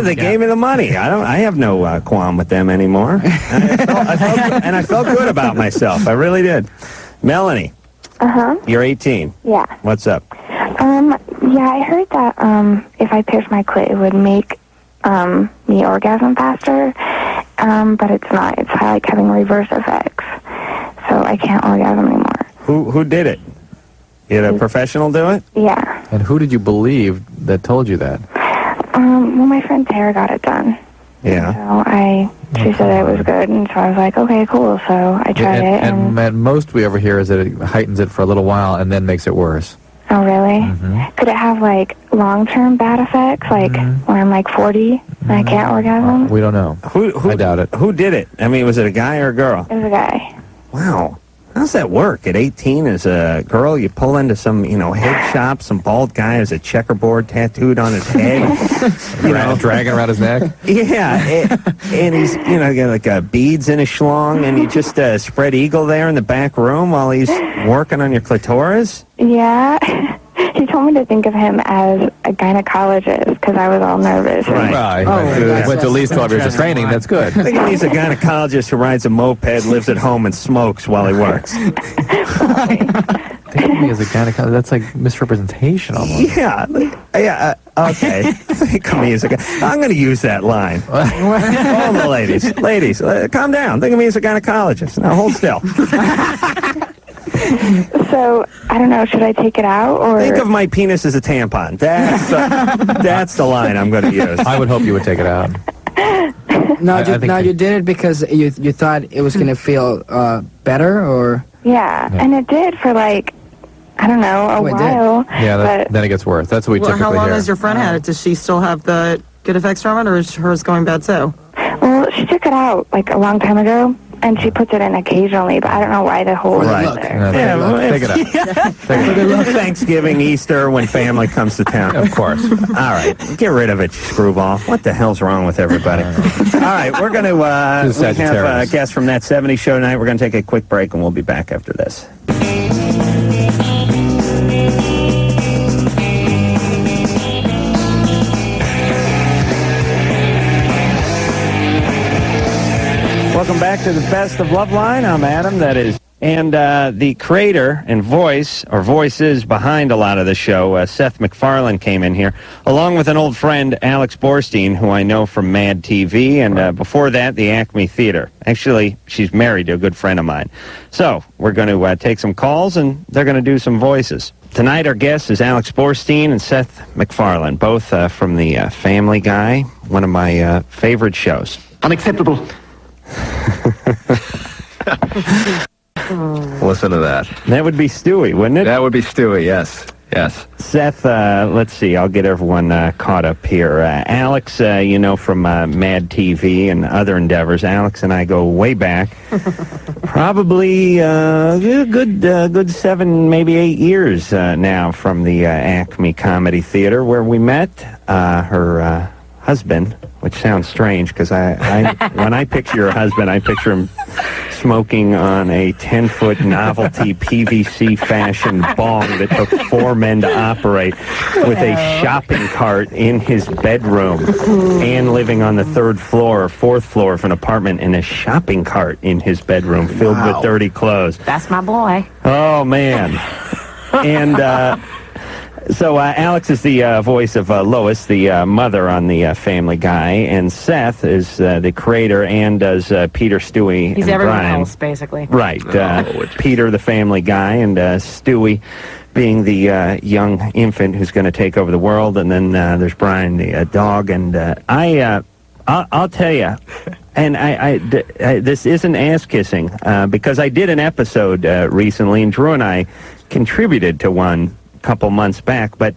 they gave me the money. I have no qualm with them anymore. And I felt good about myself. I really did. Melanie. You're 18. Yeah. What's up? Yeah, I heard that if I pierce my clit, it would make me orgasm faster, but it's not. It's like having reverse effects, so I can't orgasm anymore. Who did it? You had a professional do it? Yeah. And who did you believe that told you that? Well, my friend Tara got it done. Yeah. So she said it was good, and so I was like, okay, cool. So I tried it. And most we ever hear is that it heightens it for a little while and then makes it worse. Oh, really? Mm-hmm. Could it have, like, long-term bad effects, like when I'm, like, 40 and I can't orgasm? We don't know. I doubt it. Who did it? I mean, was it a guy or a girl? It was a guy. Wow. How's that work? At 18, as a girl, you pull into some, head shop, some bald guy has a checkerboard tattooed on his head. Dragging around his neck? Yeah. And he's, got like beads in his schlong, and you just spread eagle there in the back room while he's working on your clitoris? Yeah. He told me to think of him as a gynecologist because I was all nervous. Right. Well, went to at least 12 years of training. That's good. I think he's a gynecologist who rides a moped, lives at home, and smokes while he works. I think Think of me as a gynecologist. That's like misrepresentation almost. Yeah, okay. Think of me as a guy. I'm going to use that line. All the ladies, calm down. Think of me as a gynecologist. Now hold still. So, I don't know, should I take it out, or... Think of my penis as a tampon. That's the line I'm going to use. I would hope you would take it out. No, you did it because you thought it was going to feel better, or... Yeah, and it did for, like, I don't know, a while. Yeah, then it gets worse. That's what we typically How long hear. has your friend had it? Does she still have the good effects from it, or is hers going bad too? Well, she took it out, like, a long time ago, and she puts it in occasionally, but I don't know why the whole is there. Take it out. Thanksgiving, Easter, when family comes to town. Of course. All right, get rid of it, you screwball. What the hell's wrong with everybody? All right, we're going to have a guest from That 70s Show tonight. We're going to take a quick break, and we'll be back after this. Welcome back to the Best of Loveline. I'm Adam, that is. And the creator and voice, or voices behind a lot of the show, Seth MacFarlane, came in here, along with an old friend, Alex Borstein, who I know from Mad TV, and before that, the Acme Theater. Actually, she's married to a good friend of mine. So, we're going to take some calls, and they're going to do some voices. Tonight, our guest is Alex Borstein and Seth MacFarlane, both from the Family Guy, one of my favorite shows. Unacceptable. Listen to that. That would be Stewie, wouldn't it? That would be Stewie, yes. Yes. Seth, let's see, I'll get everyone caught up here. Alex, you know, from Mad TV and other endeavors. Alex and I go way back. Probably good 7, maybe 8 years now from the Acme Comedy Theater where we met. Her husband, which sounds strange because when I picture your husband, I picture him smoking on a 10-foot novelty PVC fashion bong that took 4 men to operate, with a shopping cart in his bedroom, and living on the 3rd floor or 4th floor of an apartment in a shopping cart in his bedroom filled with dirty clothes. That's my boy. Oh, man. And so Alex is the voice of Lois, the mother on the Family Guy, and Seth is the creator and does Peter, Stewie, He's and everyone Brian. else, basically. Right. Peter, the Family Guy, and Stewie being the young infant who's going to take over the world, and then there's Brian, the dog, and I'll tell you, and this isn't ass-kissing, because I did an episode recently, and Drew and I contributed to one couple months back, but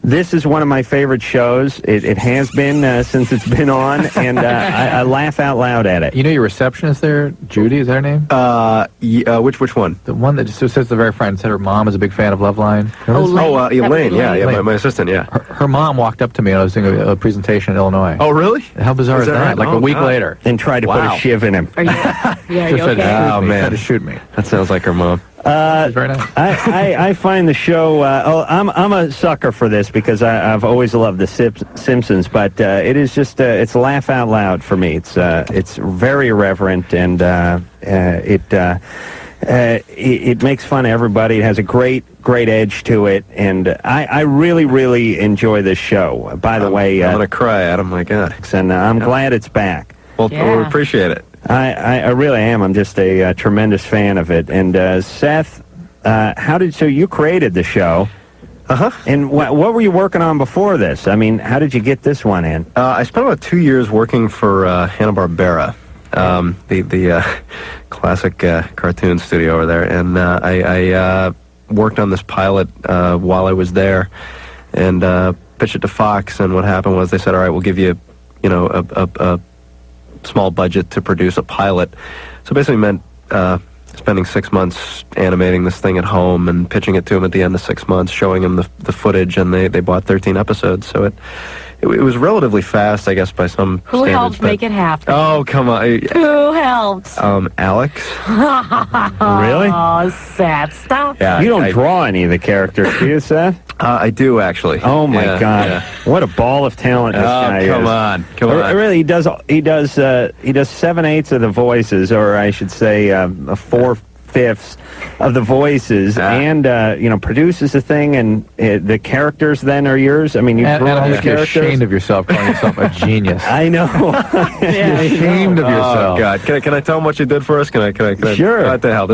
this is one of my favorite shows. It has been since it's been on, and I laugh out loud at it. You know your receptionist there, Judy, is that her name? Which one? The one that just says the very front, said her mom is a big fan of Loveline. Elaine, yeah, my assistant, yeah. Her mom walked up to me and I was doing a presentation in Illinois. Oh, really? How bizarre is that? Right? Like a week later. And tried to put a shiv in him. Are you Just okay? said, Oh, man. tried to shoot me. That sounds like her mom. Very nice. I find the show. I'm a sucker for this because I've always loved the Simpsons, but it is just it's laugh out loud for me. It's very irreverent, and it makes fun of everybody. It has a great edge to it, and I really enjoy this show. By the way, I'm gonna cry, Adam. My God. And I'm glad it's back. Well, we appreciate it. I really am. I'm just a tremendous fan of it. And Seth, so you created the show? And what were you working on before this? I mean, how did you get this one in? I spent about 2 years working for Hanna-Barbera, the classic cartoon studio over there, and I worked on this pilot while I was there, and pitched it to Fox. And what happened was they said, "All right, we'll give you, a small budget to produce a pilot." So basically meant spending 6 months animating this thing at home and pitching it to him at the end of 6 months, showing him the footage, and they bought 13 episodes. So it was relatively fast, I guess, by some Who standards. helped make it happen? Oh, come on. Who helped? Alex. Really? Oh, sad stuff. Yeah, you don't draw any of the characters, do you, Seth? I do, actually. Oh my God! Yeah. What a ball of talent this guy is! Come on. Really, he does 7/8 of the voices, or I should say, 3/5 of the voices and, produces the thing, and the characters then are yours. I mean, you drew all the You're characters. ashamed of yourself, calling yourself a genius. I know. You're ashamed of yourself. Oh God! Can I tell him what you did for us? Can I? Sure. What the hell?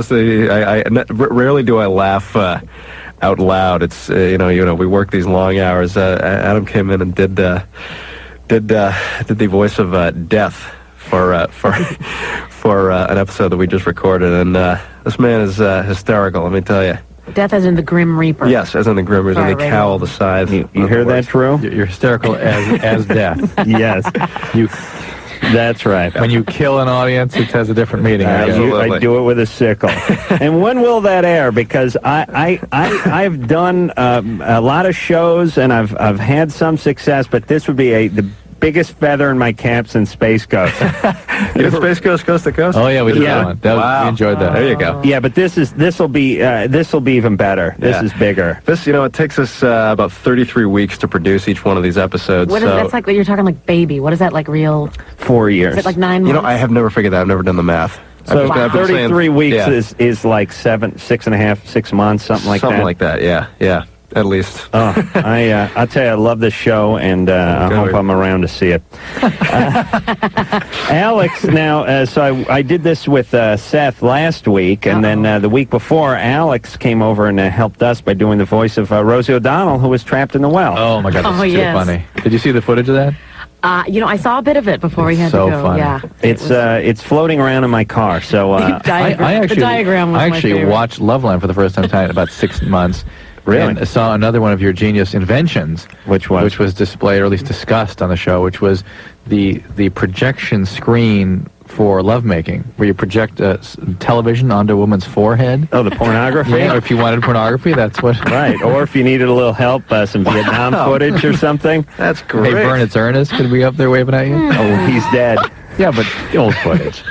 Rarely do I laugh out loud. It's we work these long hours. Adam came in and did the voice of death for an episode that we just recorded, and this man is hysterical. Let me tell you. Death as in the Grim Reaper. Yes, as in the Grim Reaper, and they cowl the scythe. You hear that, Drew? You're hysterical as death. Yes. That's right. When you kill an audience, it has a different meaning. I do it with a sickle. And when will that air? Because I've done a lot of shows, and I've had some success, but this would be the biggest feather in my cap since Space Ghost. You did Space Ghost Coast to Coast? Oh yeah, we did that one. We enjoyed that. There you go. Yeah, but this will be even better. This is bigger. This, it takes us about 33 weeks to produce each one of these episodes. What is that's like? You're talking like baby. What is that like? Real? 4 years. Is it like 9 months? I have never figured that. I've never done the math. So 33 weeks is like 6 months, something like that. Something like that. Yeah. At least. I'll tell you, I love this show, and I hope I'm around to see it. Alex, now, so I did this with Seth last week, and then the week before, Alex came over and helped us by doing the voice of Rosie O'Donnell, who was trapped in the well. Oh my God, that's too funny. Did you see the footage of that? I saw a bit of it before we had so to go. funny. Yeah, it's floating around in my car. So the diagram was I my actually favorite. watched Loveline for the first time in about 6 months. Really? And saw another one of your genius inventions, which was displayed or at least discussed on the show, which was the projection screen for lovemaking, where you project television onto a woman's forehead. Oh, the pornography? Yeah, or if you wanted pornography, that's what... Right, or if you needed a little help, some Vietnam footage or something. That's great. Hey, Vern, it's Ernest. Could be up there waving at you? Oh, he's dead. Yeah, but old footage.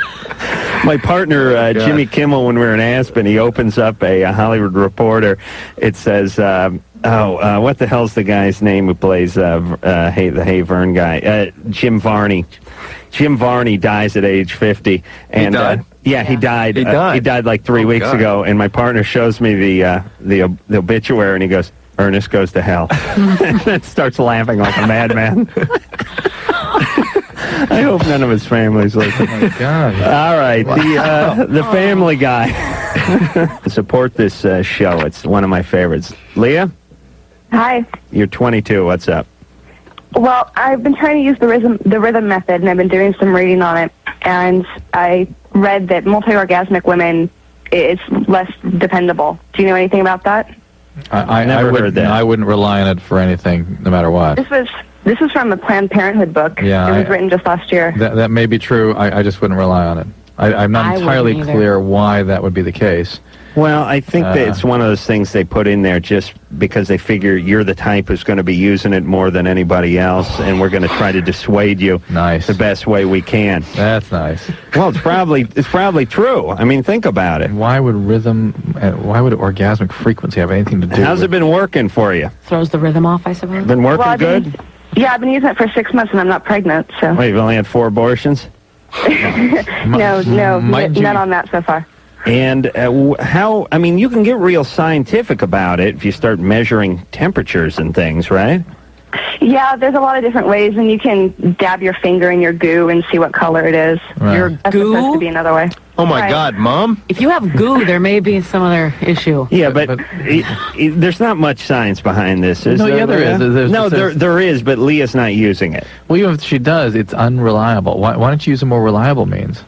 My partner, Jimmy Kimmel, when we were in Aspen, he opens up a Hollywood Reporter. It says, what the hell's the guy's name who plays the Hey Vern guy? Jim Varney. Jim Varney dies at age 50. And, he died? He died. He died? He died like 3 weeks ago, and my partner shows me the obituary, and he goes, Ernest goes to hell. And then starts laughing like a madman. I hope none of his family's listening. Oh, my God. All right, the Family Guy. Support this show. It's one of my favorites. Leah? Hi. You're 22. What's up? Well, I've been trying to use the rhythm method, and I've been doing some reading on it. And I read that multi-orgasmic women, it's less dependable. Do you know anything about that? I never heard that. I wouldn't rely on it for anything, no matter what. This was from the Planned Parenthood book. Yeah, it was written just last year. That may be true. I just wouldn't rely on it. I'm not entirely clear why that would be the case. Well, I think that it's one of those things they put in there just because they figure you're the type who's going to be using it more than anybody else, and we're going to try to dissuade you the best way we can. That's nice. Well, it's probably true. I mean, think about it. Why would orgasmic frequency have anything to do How's it been working for you? Throws the rhythm off, I suppose. Been working good? Yeah, I've been using it for 6 months, and I'm not pregnant, so... Wait, you've only had 4 abortions? No, none on that so far. And you can get real scientific about it if you start measuring temperatures and things, right? Yeah, there's a lot of different ways, and you can dab your finger in your goo and see what color it is. Right. Your That's goo? supposed to be another way. Oh, my God, Mom? If you have goo, there may be some other issue. Yeah, but there's not much science behind this, is there? No, yeah, there is. There is, but Leah's not using it. Well, even if she does, it's unreliable. Why don't you use a more reliable means?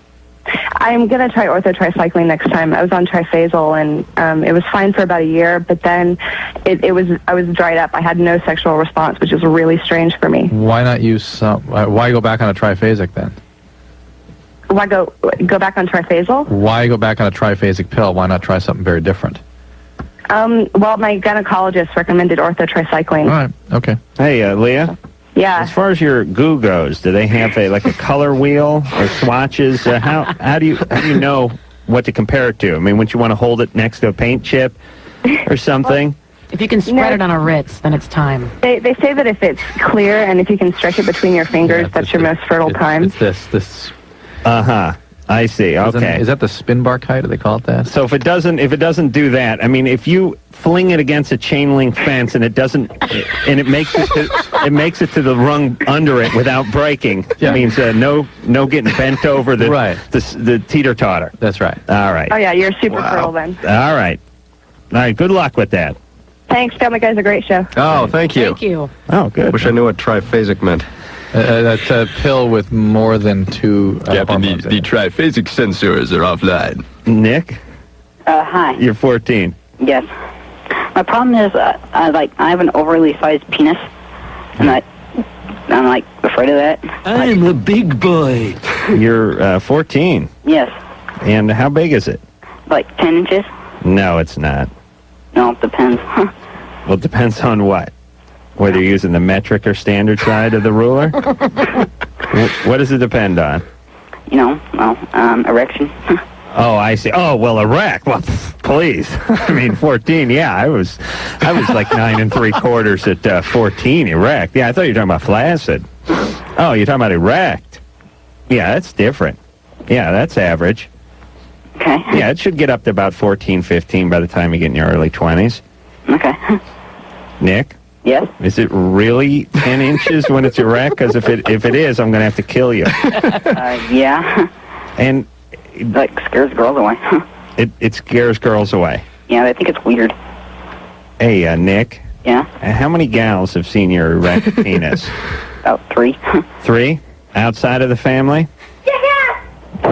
I'm going to try orthotricycline next time. I was on Trifazole, and it was fine for about a year, but then I was dried up. I had no sexual response, which was really strange for me. Why not use some... why go back on a triphasic then? Why go back on Trifazole? Why go back on a triphasic pill? Why not try something very different? Well, my gynecologist recommended orthotricycline. All right, okay. Hey, Leah? Yeah. As far as your goo goes, do they have a color wheel or swatches? How do you know what to compare it to? I mean, wouldn't you want to hold it next to a paint chip or something? If you can spread it on a Ritz, then it's time. They say that if it's clear and if you can stretch it between your fingers, that's your most fertile time. It's this. Uh-huh. I see. Okay. Is that the spin bar kite? Do they call it that? So if it doesn't do that, I mean, if you fling it against a chain link fence and it doesn't, and it makes it to the rung under it without breaking, it means no getting bent over the teeter totter. That's right. All right. Oh, yeah, you're a super girl then. All right. Good luck with that. Thanks. Family Guy's a great show. Oh, thank you. Thank you. Oh, good. Wish I knew what triphasic meant. That's a pill with more than two Captain, hormones in the it. triphasic sensors are offline. Nick, Hi. you're 14. Yes. My problem is, I have an overly sized penis, and I'm like afraid of that. I'm a big boy. You're 14. Yes. And how big is it? Like 10 inches? No, it's not. No, it depends. Well, it depends on what. Whether you're using the metric or standard side of the ruler? What does it depend on? Erection. Oh, I see. Oh, well, erect. Well, please. I mean, 14. Yeah, I was like 9 3/4 at 14. Erect. Yeah, I thought you were talking about flaccid. Oh, you're talking about erect. Yeah, that's different. Yeah, that's average. Okay. Yeah, it should get up to about 14, 15 by the time you get in your early 20s. Okay. Nick? Yes? Is it really 10 inches when it's erect? Because if it is, I'm going to have to kill you. Yeah. And like scares girls away. it scares girls away. Yeah, I think it's weird. Hey, Nick. Yeah? How many gals have seen your erect penis? About 3. 3? Outside of the family?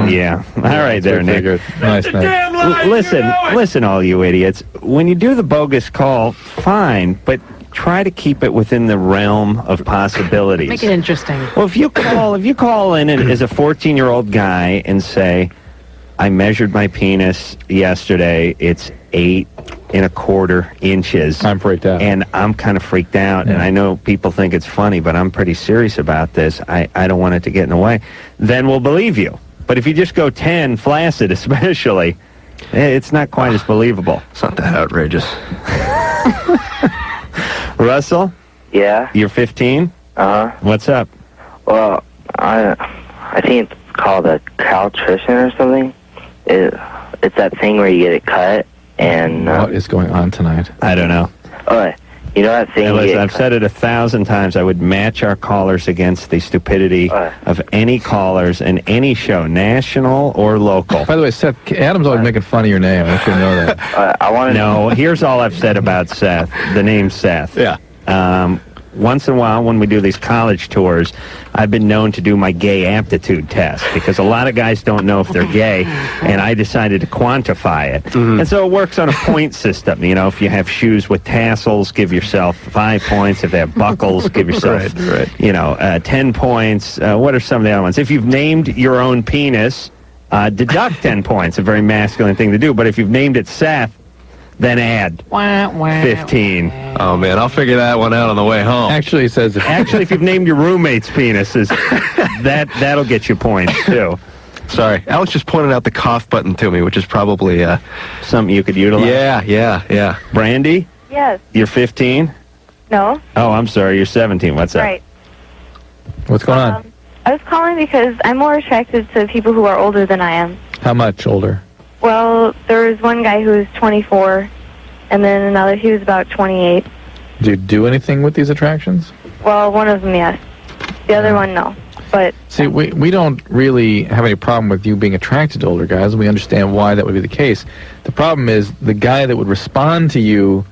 Yeah. All right there, Nick. Nice, Nick. Listen, all you idiots. When you do the bogus call, fine, but try to keep it within the realm of possibilities. Make it interesting. Well, if you call in as a 14-year-old guy and say, I measured my penis yesterday, it's 8 1/4 inches. I'm freaked out. And I'm kind of freaked out, and I know people think it's funny, but I'm pretty serious about this. I don't want it to get in the way. Then we'll believe you. But if you just go 10, flaccid especially, it's not quite as believable. It's not that outrageous. Russell? Yeah? You're 15? Uh-huh. What's up? Well, I think it's called a caltrition or something. It's that thing where you get it cut, and... What is going on tonight? I don't know. Oh, you know that thing... Hey, listen, I've said it 1,000 times. I would match our callers against the stupidity of any callers in any show, national or local. By the way, Seth, Adam's always making fun of your name. I should know that. I want to... No, here's all I've said about Seth. The name's Seth. Yeah. Once in a while, when we do these college tours, I've been known to do my gay aptitude test because a lot of guys don't know if they're gay, and I decided to quantify it. Mm-hmm. And so it works on a point system. You know, if you have shoes with tassels, give yourself 5 points. If they have buckles, give yourself, 10 points. What are some of the other ones? If you've named your own penis, deduct 10 points. A very masculine thing to do. But if you've named it Seth, then add 15. Oh, man, I'll figure that one out on the way home. Actually, it says... If you've named your roommate's penises, that'll get you points, too. Sorry. Alex just pointed out the cough button to me, which is probably... something you could utilize. Yeah. Brandy? Yes. You're 15? No. Oh, I'm sorry. You're 17. What's up? Right. What's going on? I was calling because I'm more attracted to people who are older than I am. How much older? Well, there was one guy who was 24, and then another, he was about 28. Do you do anything with these attractions? Well, one of them, yes. The other one, no. But see, we don't really have any problem with you being attracted to older guys. We understand why that would be the case. The problem is the guy that would respond to you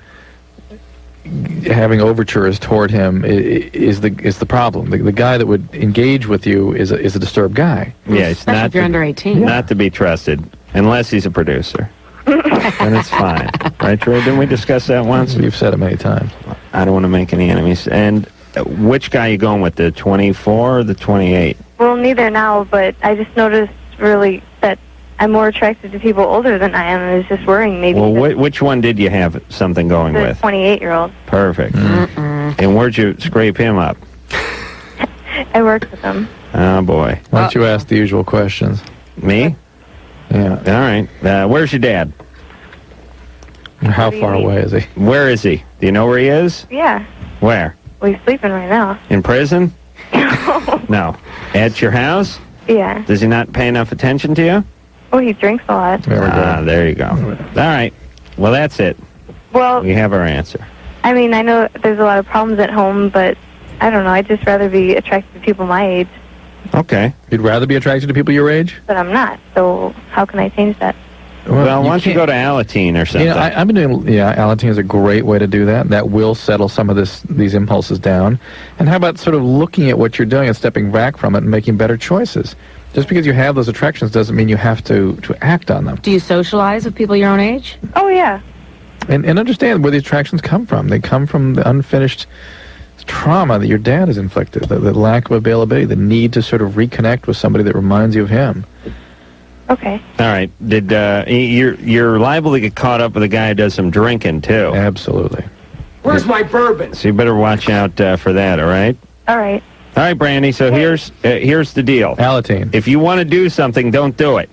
having overtures toward him is the problem. The guy that would engage with you is a disturbed guy. Yeah, it's Especially not if you're under 18. Not to be trusted, unless he's a producer. And it's fine. Right, Troy? Didn't we discuss that once? You've said it many times. I don't want to make any enemies. And which guy are you going with, the 24 or the 28? well, neither now, but I just noticed really that I'm more attracted to people older than I am, and it's just worrying maybe. Well, which one did you have something going the with? 28-year-old. Perfect. And where'd you scrape him up? I worked with him. Oh, boy. Why don't you ask the usual questions? Me? Yeah. All right. Where's your dad? How far away is he? Where is he? Do you know where he is? Yeah. Where? Well, he's sleeping right now. In prison? No. At your house? Yeah. Does he not pay enough attention to you? Oh, he drinks a lot. There you go. All right. Well, that's it. Well, We have our answer. I mean, I know there's a lot of problems at home, but I don't know. I'd just rather be attracted to people my age, Okay. You'd rather be attracted to people your age? but I'm not. So how can I change that? Well, why don't you can't- go to Alateen or something? I've been doing. Yeah, Alateen is a great way to do that. That will settle some of these impulses down. And how about sort of looking at what you're doing and stepping back from it and making better choices? Just because you have those attractions doesn't mean you have to act on them. Do you socialize with people your own age? Oh, yeah. And understand where the attractions come from. They come from the unfinished trauma that your dad has inflicted, the lack of availability, the need to sort of reconnect with somebody that reminds you of him. Okay. All right. Did you're liable to get caught up with a guy who does some drinking too? Absolutely. Where's my bourbon? So you better watch out for that. All right. All right. All right, Brandy. So here's the deal. Alateen. If you want to do something, don't do it.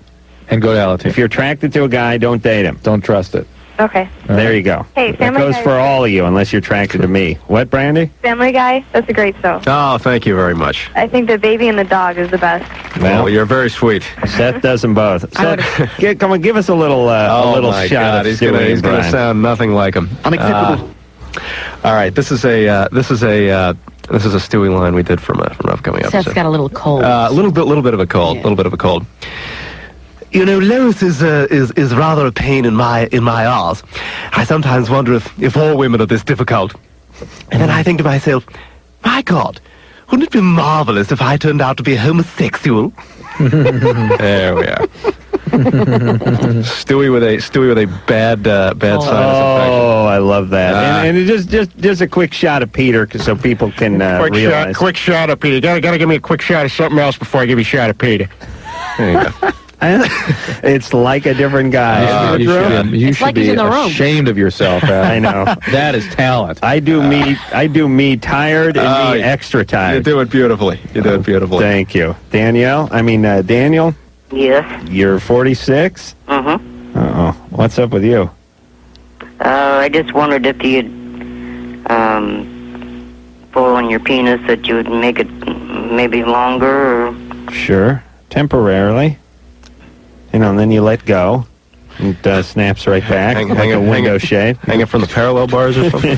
And go to Alateen. If you're attracted to a guy, don't date him. Don't trust it. Okay. There you go. Hey, that Family goes Guy- for all of you, unless you're attracted to me. What, Brandy? Family Guy, that's a great show. Oh, thank you very much. I think the baby and the dog is the best. Well, you're very sweet. Seth does them both. Seth, come on, give us a little my shot God, of he's Stewie gonna and Brian. sound nothing like him. Unacceptable. All right, this is a Stewie line we did from an upcoming episode. Seth's got a little cold. Little bit of a cold. Little bit of a cold. You know, Lois is rather a pain in my arse. I sometimes wonder if all women are this difficult. And then I think to myself, my God, wouldn't it be marvelous if I turned out to be homosexual? There we are. Stewie with a bad sinus infection. Oh, I love that. And just a quick shot of Peter, so people can realize. Quick shot of Peter. Gotta give me a quick shot of something else before I give you a shot of Peter. There you go. It's like a different guy. You It's should like be he's in the room. ashamed of yourself. I know. That is talent. I do me tired and me extra tired. You do it beautifully. Thank you. Danielle? Daniel? Yes. You're 46? Mm-hmm. Uh-oh. What's up with you? I just wondered if you'd pull on your penis that you would make it maybe longer or... Sure. Temporarily. And then you let go. It snaps right back like a window shade. Hanging from the parallel bars or something?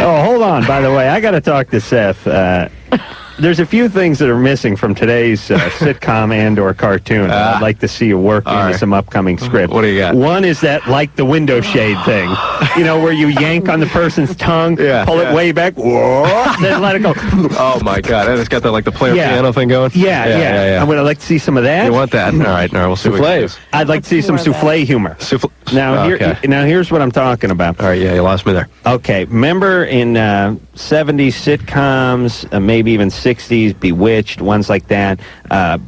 Oh, hold on. By the way, I got to talk to Seth. There's a few things that are missing from today's sitcom and/or cartoon. I'd like to see you work into some upcoming script. What do you got? One is that like the window shade thing, where you yank on the person's tongue, pull it way back, whoa, then let it go. Oh my God! And it's got that the player piano thing going. Yeah. I'm gonna like to see some of that. You want that? All right. We'll see. Souffles. I'd like to see some souffle humor. Now, now here's what I'm talking about. All right. Yeah, you lost me there. Okay. Remember in 70s sitcoms, maybe even 60s, Bewitched, ones like that,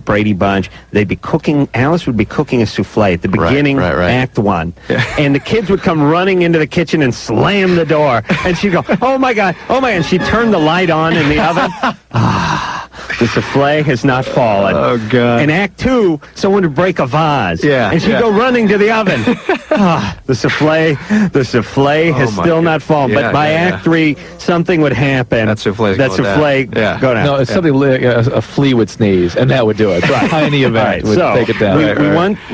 Brady Bunch, they'd be cooking, Alice would be cooking a souffle at the beginning, Act 1. And the kids would come running into the kitchen and slam the door. And she'd go, oh my God. And she'd turn the light on in the oven. The souffle has not fallen. Oh, God. In Act 2, someone would break a vase. Yeah. And she'd go running to the oven. The souffle has still not fallen. Yeah, but by Act 3, something would happen. That souffle go down. No, it's something like a flea would sneeze, and that would do it. Tiny event would take it down.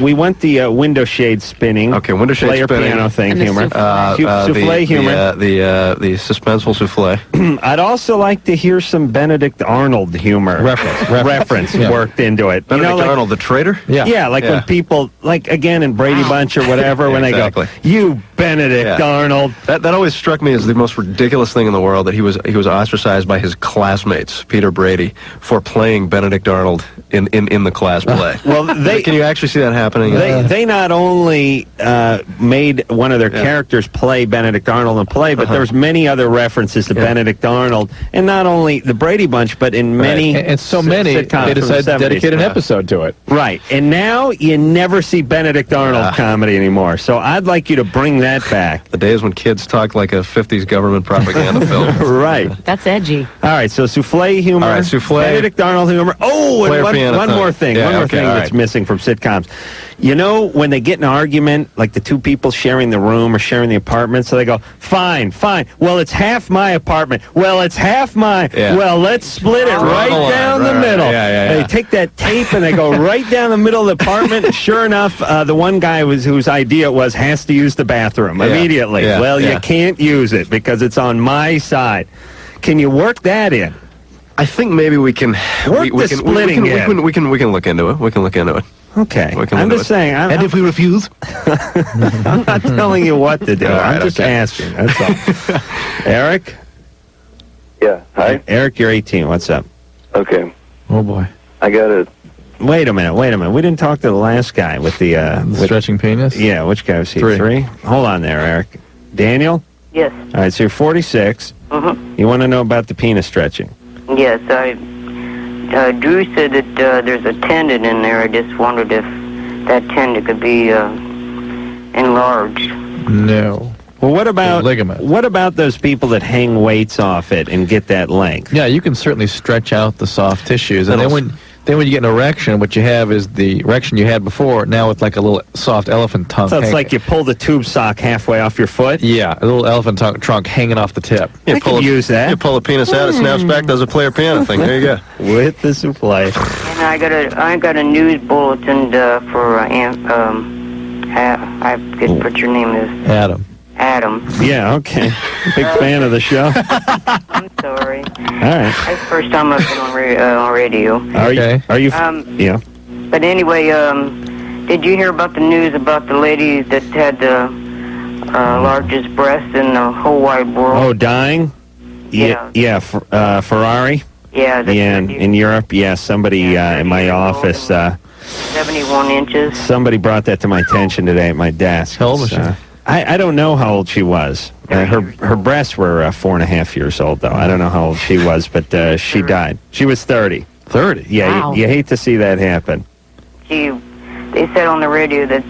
We want the window shade spinning. Okay, window shade player spinning. piano thing And the humor. souffle. Souffle humor. The suspenseful souffle. I'd also like to hear some Benedict Arnold humor. Reference worked into it. Benedict Arnold, the traitor? Yeah, when people, again in Brady Bunch or whatever, when they go, you Benedict Arnold. That always struck me as the most ridiculous thing in the world, that he was ostracized by his classmates, Peter Brady, for playing Benedict Arnold in the class play. Well, can you actually see that happening? They not only made one of their characters play Benedict Arnold in play, but there's many other references to Benedict Arnold, and not only the Brady Bunch, but in many and so many they decided to dedicate an episode to it. Right, and now you never see Benedict Arnold comedy anymore. So I'd like you to bring that back. The days when kids talked like a 50s government propaganda film. Right. That's edgy. All right, so souffle humor. All right, souffle. Benedict Arnold humor. Oh, and one more thing. Yeah, One more thing that's missing from sitcoms. You know, when they get in an argument, like the two people sharing the room or sharing the apartment, so they go, fine. Well, it's half my apartment. Well, it's half my. Yeah. Well, let's split it right down the middle. Yeah. They take that tape and they go right down the middle of the apartment. And sure enough, the one guy whose idea it was has to use the bathroom immediately. Yeah. Well, Yeah. you can't use it because it's on my side. Can you work that in? I think maybe we can Work the splitting in. we can look into it. We can look into it. Okay. We can I'm look just into it. saying. And if we refuse? I'm not telling you what to do. I'm just asking. That's all. Eric? Yeah. Hi. Eric, you're 18. What's up? Okay. Oh, boy. I got it. Wait a minute. We didn't talk to the last guy with the... stretching penis? Yeah, which guy was he? 3. 3? Hold on there, Eric. Daniel? Yes. All right, so you're 46. Mm-hmm. You want to know about the penis stretching? Yes, Drew said that there's a tendon in there. I just wondered if that tendon could be enlarged. No. Well, what about ligament? What about those people that hang weights off it and get that length? Yeah, you can certainly stretch out the soft tissues, and then when you get an erection, what you have is the erection you had before, now with like a little soft elephant tongue. So it's like you pull the tube sock halfway off your foot? Yeah, a little elephant trunk hanging off the tip. I could use that. You pull the penis out, it snaps back, does a player piano thing. There you go. With the souffle. And I got a news bulletin for I forget what your name is. Adam. Yeah, okay. Big fan of the show. I'm sorry. All right. That's the first time I've been on radio. Are you? Yeah. But anyway, did you hear about the news about the lady that had the largest breast in the whole wide world? Oh, dying? Yeah. Ferrari? Yeah. In Europe? Yeah, somebody in my office... 71 inches. Somebody brought that to my attention today at my desk. How old was she? I don't know how old she was. Her breasts were 4.5 years old, though. I don't know how old she was, but she died. She was 30. 30? Yeah, Wow. you hate to see that happen. They said on the radio that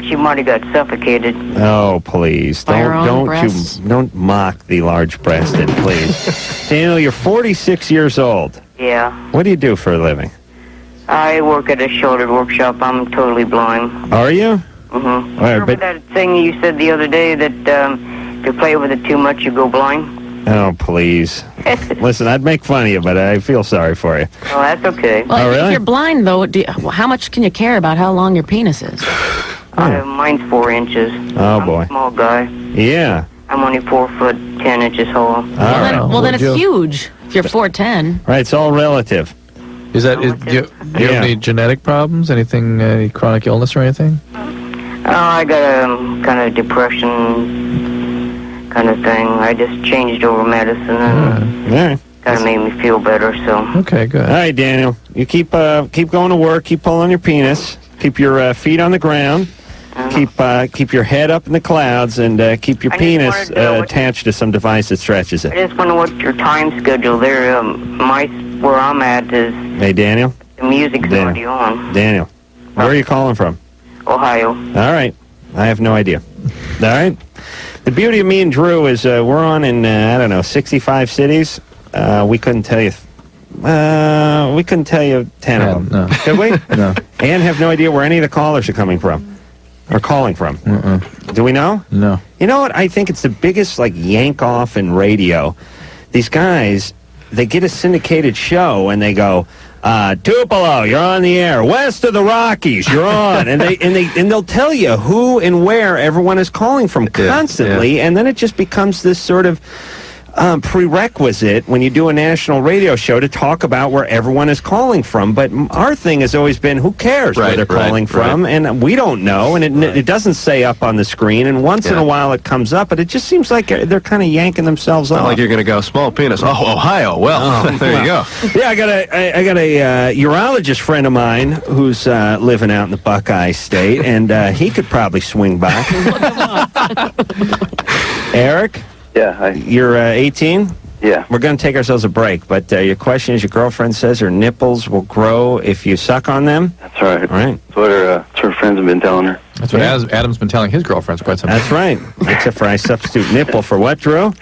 she might have got suffocated. Oh, please. By her own breasts? Don't mock the large-breasted, please. Daniel, you're 46 years old. Yeah. What do you do for a living? I work at a shoulder workshop. I'm totally blind. Are you? Mm-hmm. All right, Remember that thing you said the other day that if you play with it too much, you go blind? Oh, please. Listen, I'd make fun of you, but I feel sorry for you. Oh, that's okay. Well, if you're blind, though, how much can you care about how long your penis is? Mine's 4 inches. Oh, I'm boy. a small guy. Yeah. I'm only 4 foot 10 inches tall. Well, then it's huge. If you're 4'10". Right, it's all relative. Do you have any genetic problems? Anything, any chronic illness or anything? I got a kind of depression kind of thing. I just changed over medicine and kind of made me feel better. So. Okay, good. All right, Daniel. You keep going to work. Keep pulling your penis. Keep your feet on the ground. Keep your head up in the clouds, and keep your penis attached to some device that stretches I it. just wonder what your time schedule there. Where I'm at is Hey, Daniel. the music's already on. Daniel, where are you calling from? Ohio. All right. I have no idea. All right. The beauty of me and Drew is we're on in 65 cities. We couldn't tell you. We couldn't tell you 10 of them. No. Could we? No. And have no idea where any of the callers are coming from. Or calling from. Do we know? No. You know what? I think it's the biggest yank off in radio. These guys, they get a syndicated show and they go, Tupelo, you're on the air. West of the Rockies, you're on. and they'll tell you who and where everyone is calling from constantly, and then it just becomes this sort of prerequisite when you do a national radio show to talk about where everyone is calling from. But our thing has always been, who cares where they're calling from? And we don't know, and it doesn't say up on the screen, and once in a while it comes up, but it just seems like they're kind of yanking themselves off. Not like you're going to go, small penis. Oh, Ohio. Well, there you go. Yeah, I got a urologist friend of mine who's living out in the Buckeye State, and he could probably swing by. Eric? Yeah, hi. You're 18? Yeah. We're going to take ourselves a break, but your question is, your girlfriend says her nipples will grow if you suck on them? That's right. All right. That's what her friends have been telling her. That's what Adam's been telling his girlfriends quite some time. That's right. Except for I substitute nipple for what, Drew?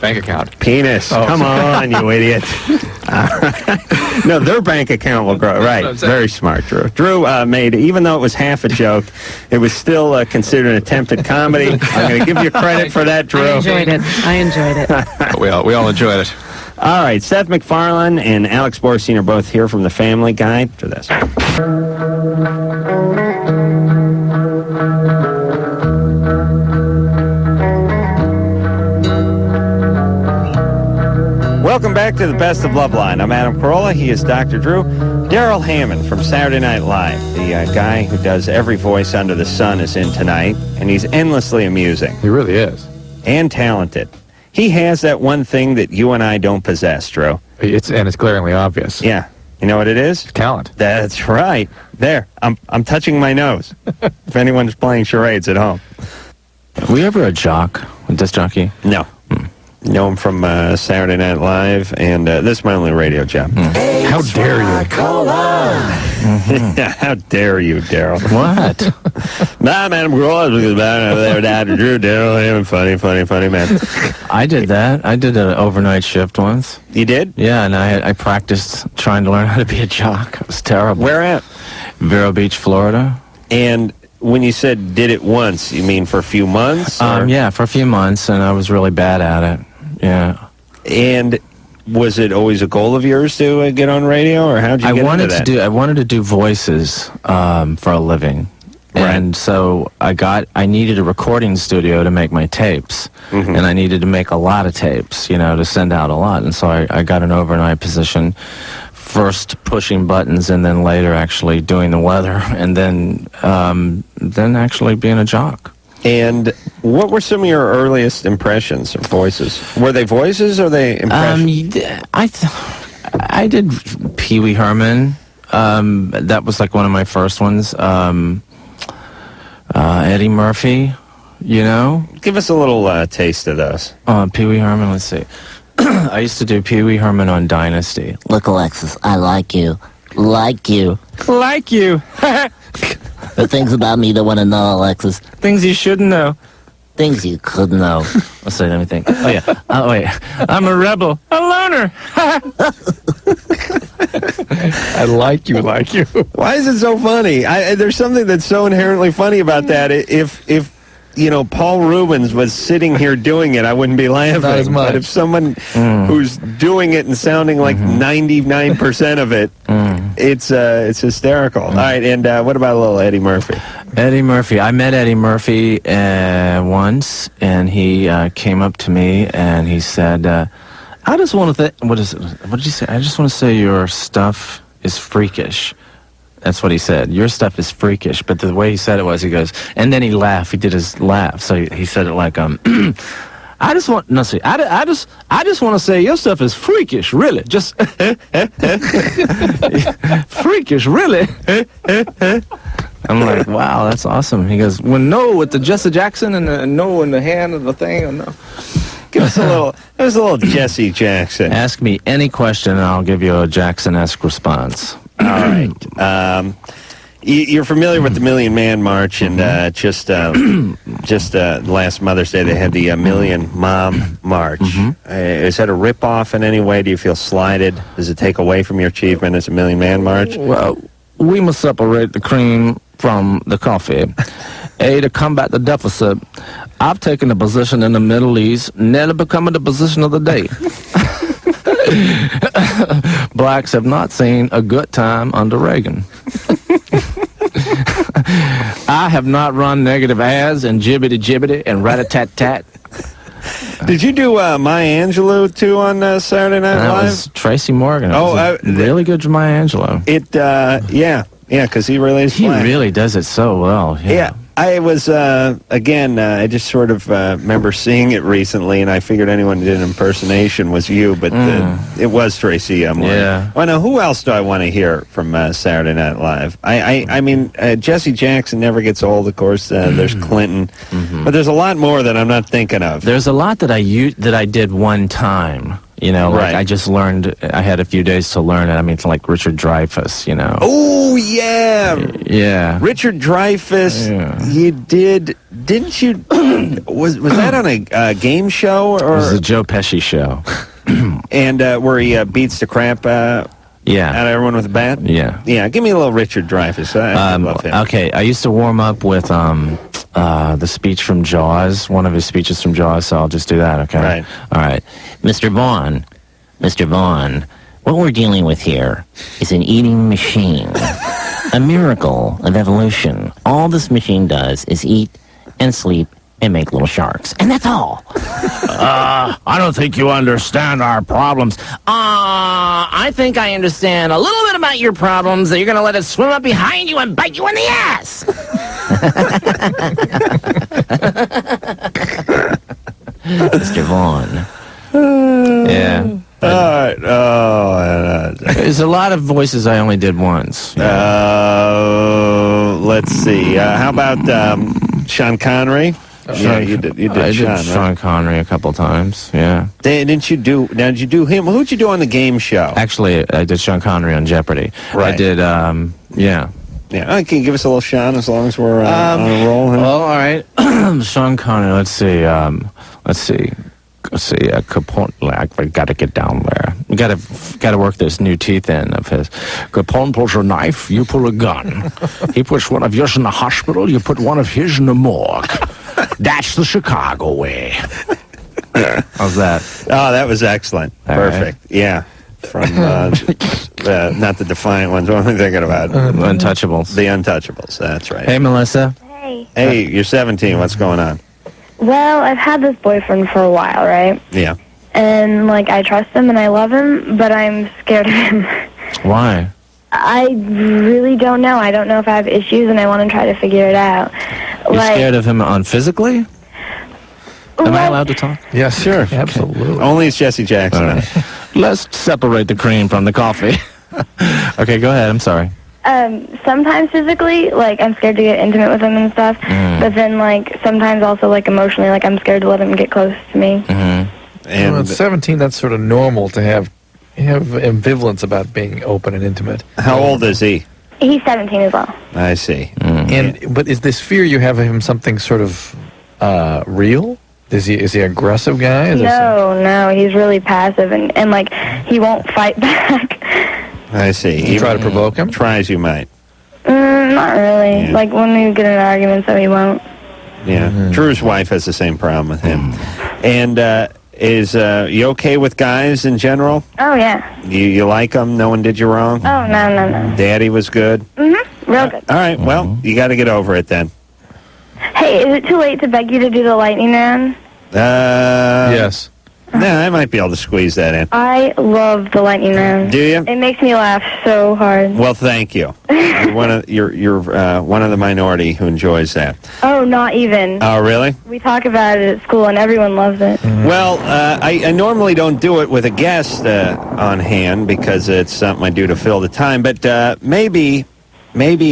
Bank account. Penis. Oh. Come on, you idiot. No, their bank account will grow. Right. Very smart, Drew. Drew made, even though it was half a joke, it was still considered an attempted comedy. I'm going to give you credit for that, Drew. I enjoyed it. We all enjoyed it. All right, Seth MacFarlane and Alex Borstein are both here from the Family Guy for this. Welcome back to the Best of Loveline. I'm Adam Carolla. He is Dr. Drew. Daryl Hammond from Saturday Night Live, the guy who does every voice under the sun, is in tonight, and he's endlessly amusing. He really is. And talented. He has that one thing that you and I don't possess, Drew. It's glaringly obvious. Yeah. You know what it is? Talent. That's right. There. I'm touching my nose. If anyone's playing charades at home. Were you ever a jock, a disc jockey? No. Know him from Saturday Night Live, and this is my only radio job. How dare you? Yeah, how dare you, Daryl? What? Nah, man, we're all there, Dr. Drew, Daryl Hammond, funny man. I did that. I did an overnight shift once. You did? Yeah, and I practiced trying to learn how to be a jock. It was terrible. Where at? Vero Beach, Florida. And when you said did it once, you mean for a few months? Yeah, for a few months, and I was really bad at it. Yeah. And was it always a goal of yours to get on radio, or how'd you get into that? I wanted to do voices for a living. Right. And so I needed a recording studio to make my tapes, and I needed to make a lot of tapes, to send out a lot. And so I got an overnight position, first pushing buttons, and then later actually doing the weather, and then actually being a jock. And what were some of your earliest impressions of voices? Were they voices or they impressions? I did Pee Wee Herman. That was like one of my first ones. Eddie Murphy, Give us a little taste of those. Pee Wee Herman, let's see. I used to do Pee Wee Herman on Dynasty. Look, Alexis, I like you. Like you. Like you. The things about me you don't want to know, Alexis. Things you shouldn't know. Things you could know. Let's see, let me think. Oh, yeah. Oh, wait. I'm a rebel. A loner. I like you. Why is it so funny? There's something that's so inherently funny about that. If Paul Rubens was sitting here doing it, I wouldn't be laughing. Not as much. But if someone who's doing it and sounding like 99% of it, it's hysterical. All right, and what about a little Eddie Murphy? Eddie Murphy. I met Eddie Murphy once, and he came up to me and he said, I just want to what did you say? I just want to say your stuff is freakish. That's what he said. Your stuff is freakish. But the way he said it was, he goes, and then he laughed. He did his laugh. So he said it like, I just want to say your stuff is freakish, really. Just freakish, really. I'm like, wow, that's awesome. He goes, well, no, with the Jesse Jackson and the no in the hand of the thing. Or no. Give us a little Jesse Jackson. Ask me any question, and I'll give you a Jackson-esque response. All right. You're familiar with the Million Man March, and just last Mother's Day they had the Million Mom March. Is that a ripoff in any way? Do you feel slighted? Does it take away from your achievement as a Million Man March? Well, we must separate the cream from the coffee. To combat the deficit, I've taken a position in the Middle East, nearly becoming the position of the day. Blacks have not seen a good time under Reagan. I have not run negative ads and jibbity and rat-a-tat-tat. Did you do Maya Angelou too on Saturday Night Live? That was Tracy Morgan. Really good Maya Angelou. Yeah, because he really is black. He really does it so well. Yeah. I was, I just sort of remember seeing it recently, and I figured anyone who did an impersonation was you, but it was Tracy Morgan. Yeah. Well, now, who else do I want to hear from Saturday Night Live? I mean, Jesse Jackson never gets old, of course. There's Clinton. But there's a lot more that I'm not thinking of. There's a lot that I did one time. Like I just learned, I had a few days to learn it. I mean, it's like Richard Dreyfuss, Oh, yeah. Yeah. Richard Dreyfuss, Yeah. you didn't you was that on a game show or? It was the Joe Pesci show. And where he beats the crap out of everyone with a bat? Yeah. Yeah, give me a little Richard Dreyfuss. I love him. Okay, I used to warm up with the speech from Jaws, one of his speeches from Jaws, so I'll just do that, okay? Right. All right. Mr. Vaughn, what we're dealing with here is an eating machine. A miracle of evolution. All this machine does is eat and sleep and make little sharks. And that's all. I don't think you understand our problems. I think I understand a little bit about your problems, that you're going to let it swim up behind you and bite you in the ass. Mr. Vaughn. Yeah. There's a lot of voices I only did once. Let's see. How about Sean Connery? You did I Sean, did Sean Connery a couple times, yeah. Did you do him? Who'd you do on the game show? Actually, I did Sean Connery on Jeopardy. Right. I did, yeah. Yeah, can you give us a little Sean as long as we're on a roll? Huh? Well, all right. Sean Connery, let's see, Capone, we got to get down there. We got to work this new teeth in of his. Capone pulls a knife, you pull a gun. He puts one of yours in the hospital, you put one of his in the morgue. That's the Chicago way. How's that? Oh, that was excellent. All Perfect. right. Yeah. From not the Defiant ones. What am I thinking about? Untouchables. The Untouchables. That's right. Hey, Melissa. Hey, you're 17. What's going on? Well, I've had this boyfriend for a while, right? Yeah. And, like, I trust him and I love him, but I'm scared of him. Why? I really don't know. I don't know if I have issues, and I want to try to figure it out. You're scared of him on physically? Am I allowed to talk? Yes, sure. Absolutely. Only it's Jesse Jackson. All right. Let's separate the cream from the coffee. Okay, go ahead. I'm sorry. Sometimes physically, like, I'm scared to get intimate with him and stuff, but then, like, sometimes also, like, emotionally, like, I'm scared to let him get close to me. And at 17, that's sort of normal to have ambivalence about being open and intimate. How old is he? He's 17 as well. I see. But is this fear you have of him something sort of real? Is he an aggressive guy? No, he's really passive, and like, he won't fight back. I see. You try to provoke him? Try as you might. Not really. Yeah. Like, when we get in an argument, so he won't. Yeah. Drew's wife has the same problem with him. And is you okay with guys in general? Oh, yeah. You like them? No one did you wrong? Oh, no. Daddy was good? Mm-hmm. Real good. All right. Well, you got to get over it then. Hey, is it too late to beg you to do the lightning round? Yes. Nah, I might be able to squeeze that in. I love the lightning round. Do you? It makes me laugh so hard. Well, thank you. You're one of the minority who enjoys that. Oh, not even. Oh, really? We talk about it at school, and everyone loves it. Well, I normally don't do it with a guest on hand because it's something I do to fill the time. But maybe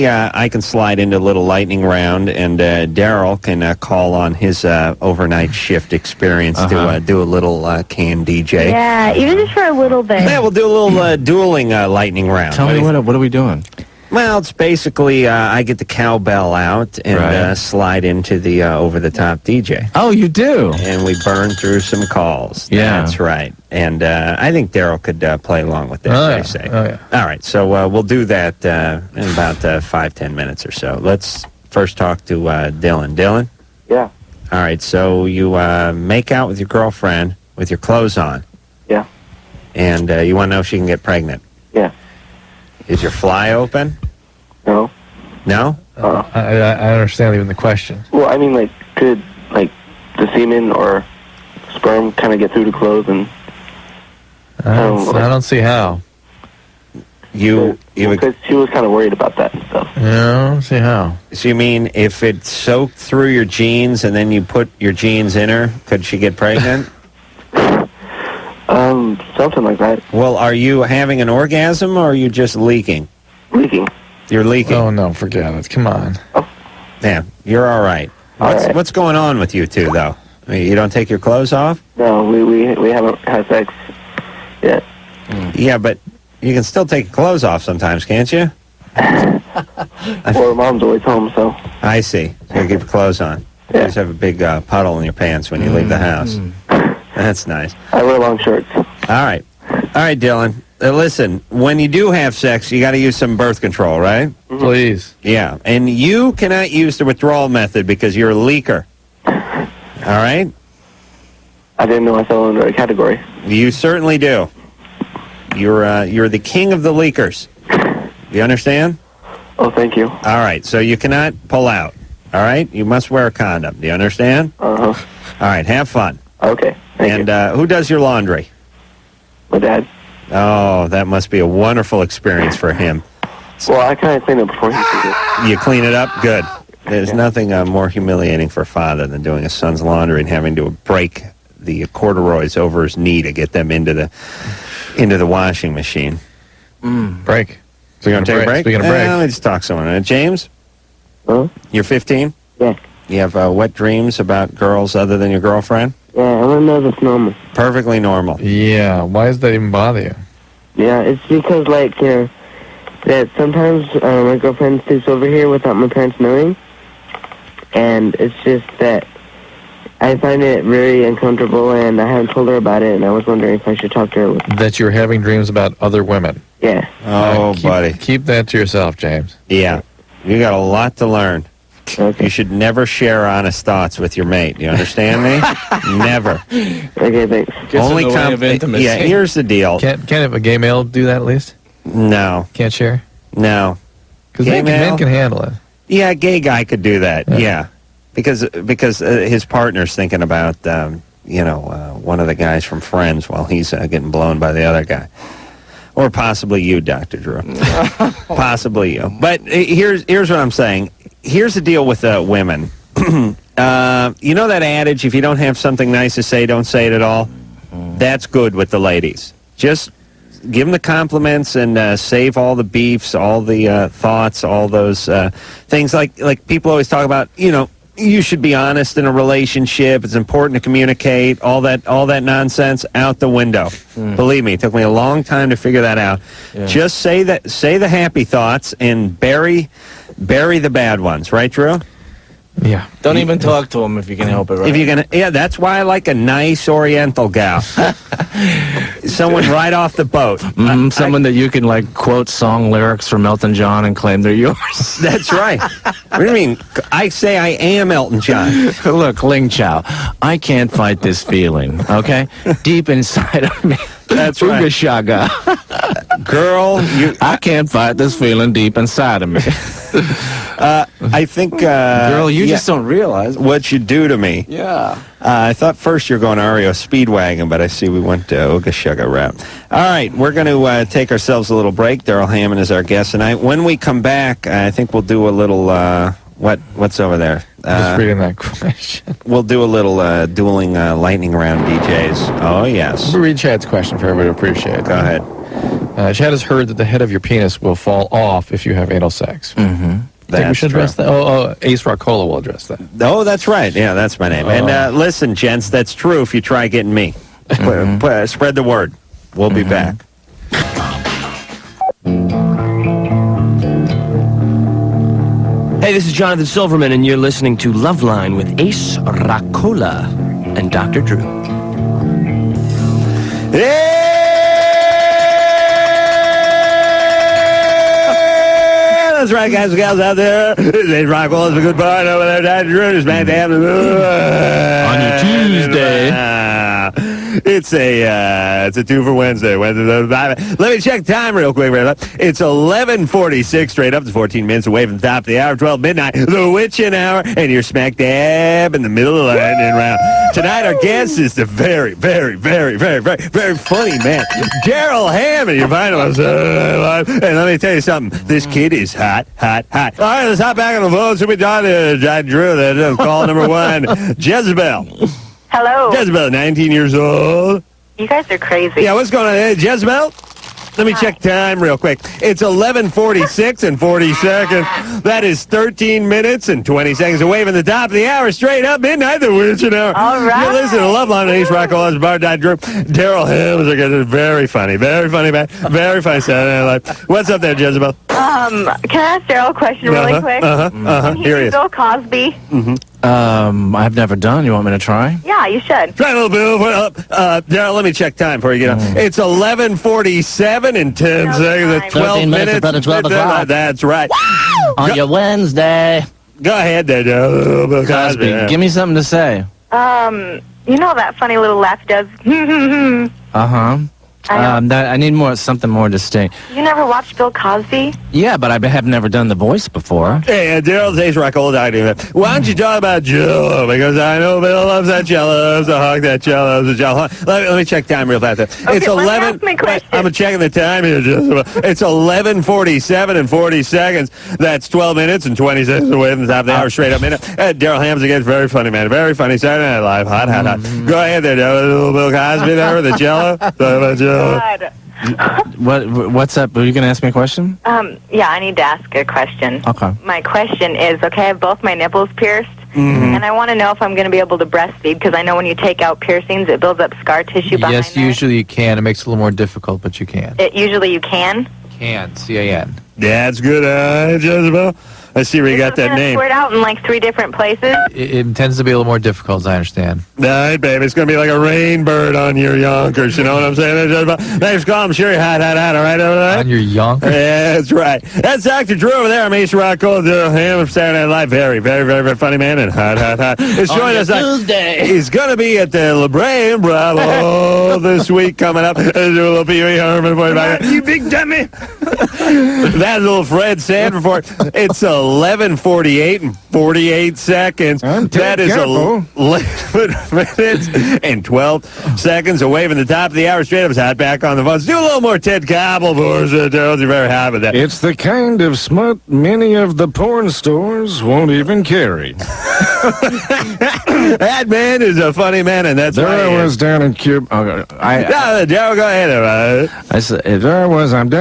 I can slide into a little lightning round, and Daryl can call on his overnight shift experience to do a little can DJ. Yeah, even just for a little bit. Yeah, we'll do a little dueling lightning round. Tell me, what are we doing? Well, it's basically I get the cowbell out and slide into the over-the-top DJ. Oh, you do? And we burn through some calls. Yeah. That's right. And I think Daryl could play along with that, I say. Oh, yeah. All right, so we'll do that in about 5-10 minutes or so. Let's first talk to Dylan. Dylan? Yeah. All right, so you make out with your girlfriend with your clothes on. Yeah. And you want to know if she can get pregnant. Yeah. Is your fly open? No. No? I understand even the question. Well, I mean, like, could, like, the semen or sperm kind of get through the clothes and... I don't see how. Because she was kind of worried about that and stuff. Yeah, I don't see how. So you mean if it soaked through your jeans and then you put your jeans in her, could she get pregnant? Something like that. Well, are you having an orgasm or are you just leaking? Leaking. You're leaking. Oh, no, forget it. Come on. Yeah, you're all right. What's going on with you two, though? I mean, you don't take your clothes off? No, we haven't had sex yet. Yeah, but you can still take your clothes off sometimes, can't you? Well, Mom's always home, so... I see. So you keep your clothes on. You just have a big puddle in your pants when you leave the house. That's nice. I wear long shorts. All right, Dylan. Listen, when you do have sex, you got to use some birth control, right? Please. Yeah, and you cannot use the withdrawal method because you're a leaker. All right? I didn't know I fell into a category. You certainly do. You're the king of the leakers. You understand? Oh, thank you. All right, so you cannot pull out. All right? You must wear a condom. Do you understand? Uh-huh. All right, have fun. Okay. And who does your laundry? My dad. Oh, that must be a wonderful experience for him. Well, I kind of clean it before he does it. You clean it up? Good. There's nothing more humiliating for a father than doing his son's laundry and having to break the corduroys over his knee to get them into the washing machine. Break. So you're going to take a break? Speaking of break. Let me just talk to someone. James? Huh? You're 15? Yeah. You have wet dreams about girls other than your girlfriend? Yeah, I want to know if it's normal. Perfectly normal. Yeah. Why does that even bother you? Yeah, it's because, like, you know, that sometimes my girlfriend sleeps over here without my parents knowing. And it's just that I find it very uncomfortable, and I haven't told her about it, and I was wondering if I should talk to her. That you're having dreams about other women. Yeah. Oh, buddy. Keep that to yourself, James. Yeah. You got a lot to learn. Okay. You should never share honest thoughts with your mate. You understand me? Never. Okay, thanks. Gets in the way of intimacy. Yeah, here's the deal. Can't a gay male do that at least? No. Can't share? No. Because Gay male? men can handle it. Yeah, a gay guy could do that. Yeah. Because his partner's thinking about, one of the guys from Friends while he's getting blown by the other guy. Or possibly you, Dr. Drew. Possibly you. But here's what I'm saying. Here's the deal with women. You know that adage, if you don't have something nice to say, don't say it at all? That's good with the ladies. Just give them the compliments and save all the beefs, all the thoughts, all those things like people always talk about, you should be honest in a relationship. It's important to communicate. All that nonsense out the window. Believe me, it took me a long time to figure that out. Yeah. Just say the happy thoughts and bury the bad ones. Right, Drew? Yeah. Don't even talk to him if you can help it, right? If you're gonna, that's why I like a nice Oriental gal. Someone right off the boat. Someone that you can quote song lyrics from Elton John and claim they're yours. That's right. What do you mean? I say I am Elton John. Look, Ling Chow, I can't fight this feeling. Okay, deep inside of me. That's right. Uga Shaga. Girl, I can't fight this feeling deep inside of me. I think, girl, you just don't realize what you do to me. Yeah. I thought first you were going REO Speedwagon, but I see we went to Ooga Shuga Rap. All right, we're going to take ourselves a little break. Daryl Hammond is our guest tonight. When we come back, I think we'll do a little, what's over there? Just reading that question. We'll do a little dueling lightning round DJs. Oh, yes. We'll read Chad's question for everybody to appreciate. Go ahead. Chad has heard that the head of your penis will fall off if you have anal sex. Mm-hmm. Think we should address that? Ace Rockola will address that. Oh, that's right. Yeah, that's my name. And listen, gents, that's true if you try getting me. Spread the word. We'll be back. Hey, this is Jonathan Silverman, and you're listening to Loveline with Ace Rockola and Dr. Drew. Hey! That's right, guys and gals out there. This is Rockwell. It's a good part over there. Dr. Drew is back to have on your Tuesday. It's a 2 for Wednesday. Let me check time real quick. It's 11:46, straight up to 14 minutes away from the top of the hour, 12 midnight, the witching hour, and you're smack dab in the middle of the lightning round. Tonight, our guest is the very, very, very, very, very, very funny man, Daryl Hammond. You're finding us live. And let me tell you something. This kid is hot, hot, hot. All right, let's hop back on the phone. So we John Drew. That's call number 1, Jezebel. Hello. Jezebel, 19 years old. You guys are crazy. Yeah, what's going on? Hey, Jezebel? Let me check time real quick. It's 11:46 and 40 seconds. That is 13 minutes and 20 seconds away from the top of the hour. Straight up midnight, the witching hour. All right. You listen to Loveline and Ace Rockola, Bar Drew. Daryl Hammond is very funny man. Very funny Saturday Night Live. What's up there, Jezebel? Can I ask Daryl a question really quick? Here he Can he is. be Bill Cosby? Mm-hmm. I've never done. You want me to try? Yeah, you should. Try a little bit. Daryl, let me check time before you get on. It's 11:47 in 10 seconds. It's 12 13 minutes minutes. about 12 o'clock. That's right. On your Wednesday. Go ahead there, Daryl. Bill Cosby, give me something to say. You know that funny little laugh he does? Uh-huh. I need something more distinct. You never watched Bill Cosby? Yeah, but I have never done the voice before. Hey, Daryl's Ace Rock old idea. Why don't you talk about Jello? Because I know Bill loves that Jello, loves to hug that Jello, loves the Jello. Let me check time real fast. It's 11. I'm checking the time here. It's 11:47 and 40 seconds. That's 12 minutes and 20 seconds away from the top of the hour, straight up minute. Daryl Hams again, very funny man, very funny. Saturday Night Live, hot. Go ahead there, Daryl. Bill Cosby there with the Jello. Talk about Jello. What's up? Are you going to ask me a question? Yeah, I need to ask a question. Okay. My question is, okay, I have both my nipples pierced, and I want to know if I'm going to be able to breastfeed, because I know when you take out piercings, it builds up scar tissue behind Yes, usually you can. It makes it a little more difficult, but you can. Usually you can? Can, C-A-N. That's good, Jezebel. I see where you got that name. Squirt out in like 3 different places? It tends to be a little more difficult, as I understand. All right, baby. It's going to be like a rainbird on your yonkers. You know what I'm saying? Thanks for calling. I'm sure you're hot. All right, over there? On your yonkers? Yeah, that's right. That's Dr. Drew over there. I'm Ace Rock Gold, Ham of Saturday Night Live. Very, very, very, very funny man and hot. It's joining us Tuesday. He's going to be at the La Brea and Bravo this week coming up. Do a little Pee Wee Herman for you back. You big dummy. That's little Fred Sanford. It's 11:48 and 48 seconds. That is 11 minutes and 12 seconds away from the top of the hour. Straight up is hot back on the phones. Do a little more Ted Koppel for us, Daryl. You're very happy with that. It's the kind of smut many of the porn stores won't even carry. That man is a funny man, and that's There why I was down in Cuba. Daryl, go ahead. I said, there I was. I'm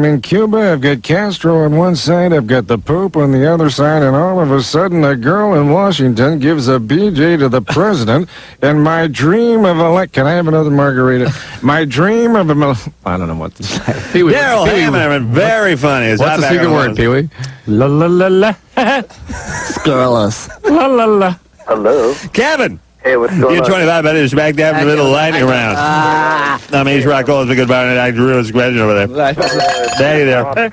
in Cuba. I've got Castro on one side. I've got the Pope on the other side. And all of a sudden, a girl in Washington gives a BJ to the president. And my dream of can I have another margarita? My dream of I don't know what to say. Daryl Hammond, very funny. What's the secret word, Pee Wee? La la la la. Scurrilous. La la la. Hello. Kevin. Hey, what's going You're on? 25 minutes back there in the middle of lightning round. I'm Ace Rock Gold. Good bar tonight. Drew is question over there. Hey there.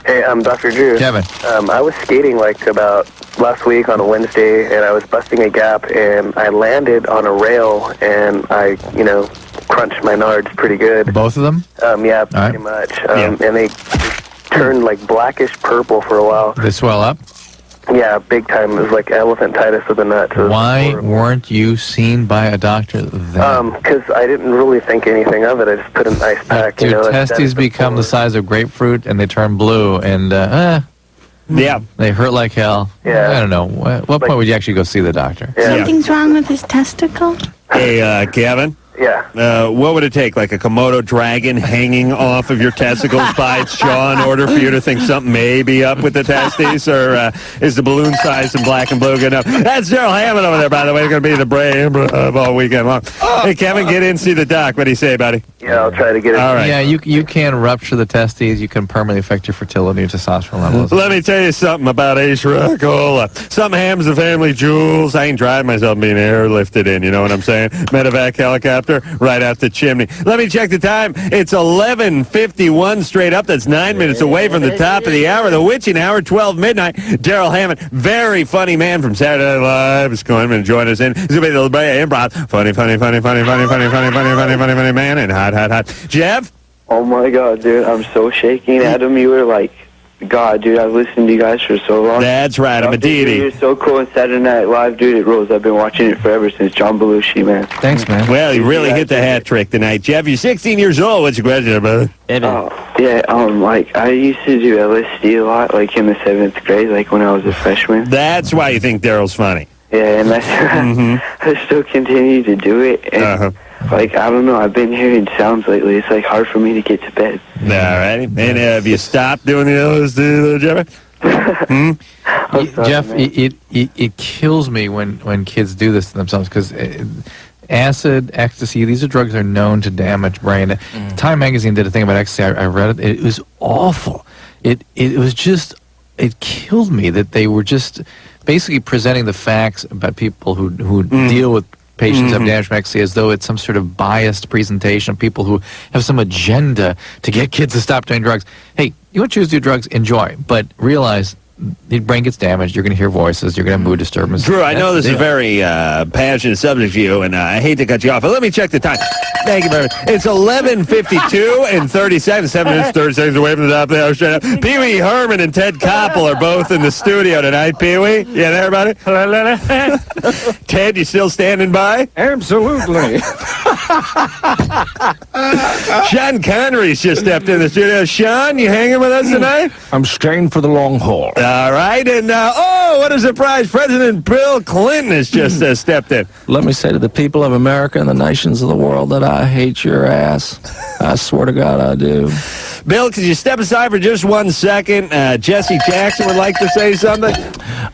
Hey, I'm Dr. Drew. Kevin. I was skating like about last week on a Wednesday, and I was busting a gap, and I landed on a rail, and I, crunched my nards pretty good. Both of them? Yeah, pretty much. And they turned like blackish purple for a while. They swell up? Yeah, big time. It was like elephantitis of the nuts. Why weren't you seen by a doctor then? Because I didn't really think anything of it. I just put an ice pack. Your testes become the size of grapefruit, and they turn blue, and yeah, they hurt like hell. Yeah. I don't know. What point would you actually go see the doctor? Something's wrong with his testicle? Hey, Kevin. Yeah. What would it take? Like a Komodo dragon hanging off of your testicles by its jaw in order for you to think something may be up with the testes? Or is the balloon size in black and blue good enough? That's Daryl Hammond over there, by the way. It's going to be the brave all weekend long. Hey, Kevin, get in and see the doc. What do you say, buddy? Yeah, I'll try to get it. All right. Yeah, you can rupture the testes. You can permanently affect your fertility and testosterone levels. Let me tell you something about Ace Rockola. Some hams the family jewels. I ain't tried myself being airlifted in, you know what I'm saying? Medevac helicopter right out the chimney. Let me check the time. It's 11:51 straight up. That's 9 minutes away from the top of the hour. The witching hour, 12 midnight. Daryl Hammond, very funny man from Saturday Night Live, is going to join us in. He's going to be the La Brea Improv. Funny man, and hot. Jeff? Oh my God, dude, I'm so shaking. Adam, you were like God, dude. I've listened to you guys for so long. That's right, I'm a deity. You're so cool. And Saturday Night Live, dude, it rules. I've been watching it forever since John Belushi, man. Thanks, man. Well, you really hit the hat trick tonight. Jeff, you're 16 years old. What's your question, brother? Like, I used to do LSD a lot, like in the 7th grade, like when I was a freshman. That's why you think Daryl's funny. Yeah, and I still continue to do it. And, like, I don't know, I've been hearing sounds lately. It's, like, hard for me to get to bed. All right. And have you stopped doing the LSD, Jeff? Jeff, it kills me when kids do this to themselves, because acid, ecstasy, these are drugs that are known to damage brain. Time magazine did a thing about ecstasy. I read it. It was awful. It was just, it killed me that they were just basically presenting the facts about people who deal with patients who have damaged ecstasy as though it's some sort of biased presentation of people who have some agenda to get kids to stop doing drugs. Hey, you want to choose to do drugs? Enjoy, but realize your brain gets damaged. You're going to hear voices. You're going to have mood disturbances. Drew, I know this is a very passionate subject for you, and I hate to cut you off, but let me check the time. Thank you very much. It's 11:52 and 30 seconds. 7 minutes, 30 seconds away from the top of the hour. Straight up. Pee Wee Herman and Ted Koppel are both in the studio tonight. Pee Wee, you there, buddy? Ted, you still standing by? Absolutely. Sean Connery's just stepped in the studio. Sean, you hanging with us tonight? I'm staying for the long haul. All right, and what a surprise! President Bill Clinton has just stepped in. Let me say to the people of America and the nations of the world that I hate your ass. I swear to God I do. Bill, could you step aside for just 1 second? Jesse Jackson would like to say something.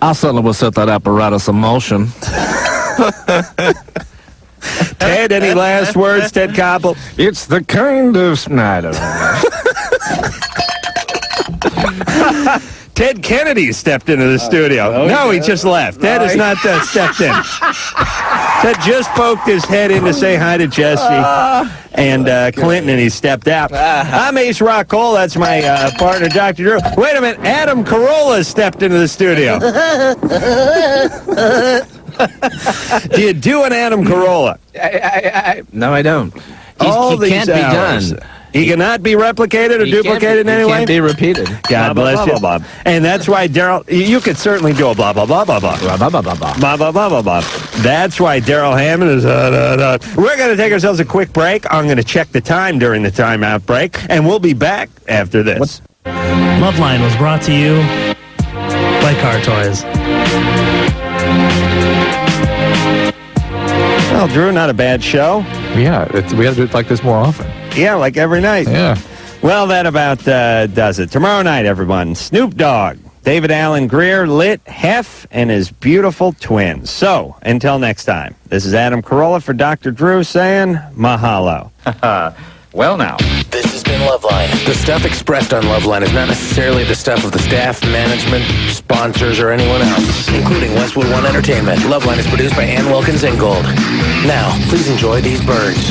I certainly will set that apparatus in motion. Ted, any last words, Ted Koppel? It's the kind of... No, I don't know. Ted Kennedy stepped into the studio. No, he just left. Ted has not stepped in. Ted just poked his head in to say hi to Jesse and Clinton, and he stepped out. I'm Ace Rockcole. That's my partner, Dr. Drew. Wait a minute. Adam Carolla stepped into the studio. Do you do an Adam Carolla? No, I don't. He can't be done. He cannot be replicated or duplicated in any way? He can't be repeated. God bless you. And that's why Daryl, you could certainly do a blah, blah, blah, blah, blah. Blah, blah, blah, blah. Blah, blah, blah, blah, blah. That's why Daryl Hammond is, We're going to take ourselves a quick break. I'm going to check the time during the timeout break, and we'll be back after this. Loveline was brought to you by Car Toys. Well, Drew, not a bad show. Yeah, we got to do it like this more often. Yeah, like every night. Yeah. Well, that about does it. Tomorrow night, everyone, Snoop Dogg, David Allen Greer, Lit, Hef, and his beautiful twins. So, until next time, this is Adam Carolla for Dr. Drew saying mahalo. Well, now. This has been Loveline. The stuff expressed on Loveline is not necessarily the stuff of the staff, management, sponsors, or anyone else, including Westwood One Entertainment. Loveline is produced by Ann Wilkins Ingold. Now, please enjoy these birds.